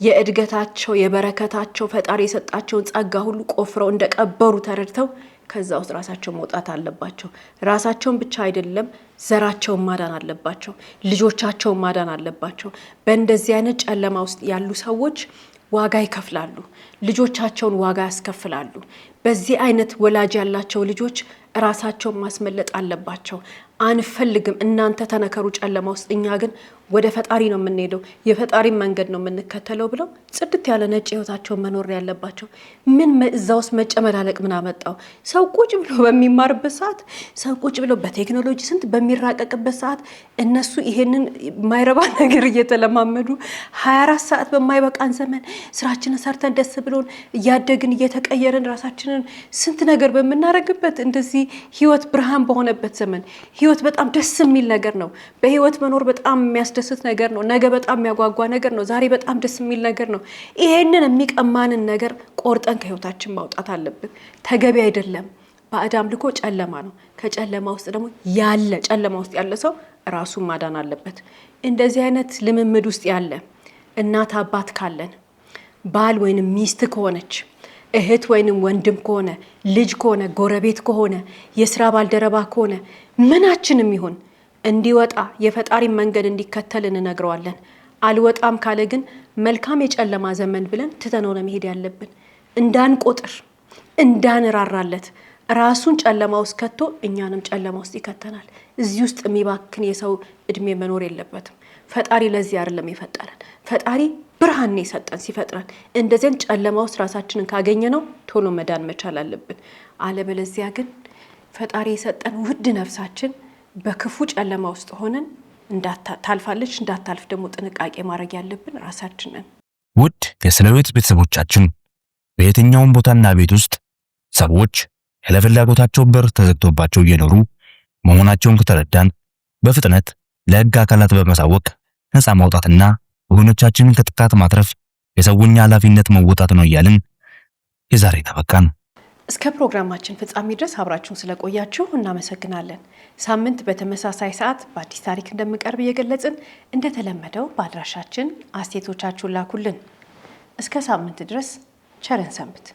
የእድገታቸው የበረከታቸው ፈጣሪ የሰጣቸውን ጸጋ ሁሉ ቆፍረው እንደቀበሩ ተረድተው ከዛ ውስጥ ራሳቸው መውጣት አለባቸው። ራሳቸውን ብቻ አይደለም ዘራቸውን ማዳን አለባቸው፣ ልጆቻቸውን ማዳን አለባቸው። በእንደዚህ አይነት ጨለማ ውስጥ ያሉ ሰዎች ዋጋ ይከፍላሉ፣ ልጆቻቸውን ዋጋ ያስከፍላሉ። በዚህ አይነት ወላጅ ያላቸው ልጆች ራሳቸውን ማስመለጥ አለባቸው። አንፈልግም እናንተ ተነከሩ ጨለማ ውስጥ እኛ ግን ወደ ፈጣሪ ነው የምንሄደው የፈጣሪ መንገድ ነው የምንከተለው ብለው ጽድት ያለ ነጭ ህይወታቸው መኖር ያለባቸው ምን እዛውስ መጨመላለቅ ምን አመጣው ሰው ቁጭ ብሎ በሚማርበት ሰዓት ሰው ቁጭ ብሎ በቴክኖሎጂ ስንት በሚራቀቅበት ሰዓት እነሱ ይሄንን ማይረባ ነገር እየተለማመዱ 24 ሰዓት በማይበቃን ዘመን ስራችንን ሰርተን ደስ ብሎን ያደግን እየተቀየረን ራሳችንን ስንት ነገር በመናረግበት እንደዚህ ህይወት ብርሃን በሆነበት ዘመን ህይወት በጣም ደስ የሚል ነገር ነው በህይወት መኖር በጣም የሚያስደስት ነገር ነው ነገ በጣም የሚያጓጓ ነገር ነው ዛሬ በጣም ደስ የሚል ነገር ነው ይሄንን የሚቀማንን ነገር ቆርጠን ከህይወታችን ማውጣት አለብን ተገቢ አይደለም ባዕድ አምልኮ ጨለማ ነው ከጨለማ ውስጥ ደግሞ ያለ ጨለማ ውስጥ ያለ ሰው ራሱን ማዳን አለበት እንደዚህ አይነት ልምምድ ውስጥ ያለ እናት አባት ካለን ባል ወይንም ሚስት ከሆነች እህት ወይንም ወንድም ከሆነ ልጅ ከሆነ ጎረቤት ከሆነ የሥራ ባልደረባ ከሆነ ምናችንም ይሁን እንዲወጣ የፈጣሪ መንገድ እንዲከተል እንነግረዋለን አልወጣም ካለ ግን መልካም የጨለማ ዘመን ብለን ትተነው ነው መሄድ ያለብን እንዳንቆጥር እንዳንራራለት ራሱን ጨለማ ውስጥ ከቶ እኛንም ጨለማ ውስጥ ይከተናል እዚህ ውስጥ የሚባክን የሰው እድሜ መኖር የለበትም ፈጣሪ ለዚህ አይደለም የፈጠረን ፈጣሪ ብርሃን የሰጠን ሲፈጥረን እንደዚህ ጨለማ ውስጥ ራሳችንን ካገኘ ነው ቶሎ መዳን መቻል አለብን አለበለዚያ ግን ፈጣሪ የሰጠን ውድ ነፍሳችን በክፉ ጨለማ ውስጥ ሆነን እንዳታልፋለች እንዳታልፍ ደግሞ ጥንቃቄ ማድረግ ያለብን ራሳችንን ውድ የስለ ህይወት ቤተሰቦቻችን በየትኛውም ቦታና ቤት ውስጥ ሰዎች ያለ ፍላጎታቸው በር ተዘግቶባቸው እየኖሩ መሆናቸውን ከተረዳን በፍጥነት ለህግ አካላት በመሳወቅ ነፃ ማውጣትና ወገኖቻችንን ከጥቃት ማትረፍ የሰውኛ ኃላፊነት መወጣት ነው እያልን የዛሬ ተበቃን እስከ ፕሮግራማችን ፍጻሜ ድረስ አብራችሁን ስለቆያችሁ እናመሰግናለን ሳምንት በተመሳሳይ ሰዓት በአዲስ ታሪክ እንደምቀርብ እየገለጽን እንደተለመደው በአድራሻችን አስተያየቶቻችሁን ላኩልን እስከ ሳምንት ድረስ ቸርን ሰንብት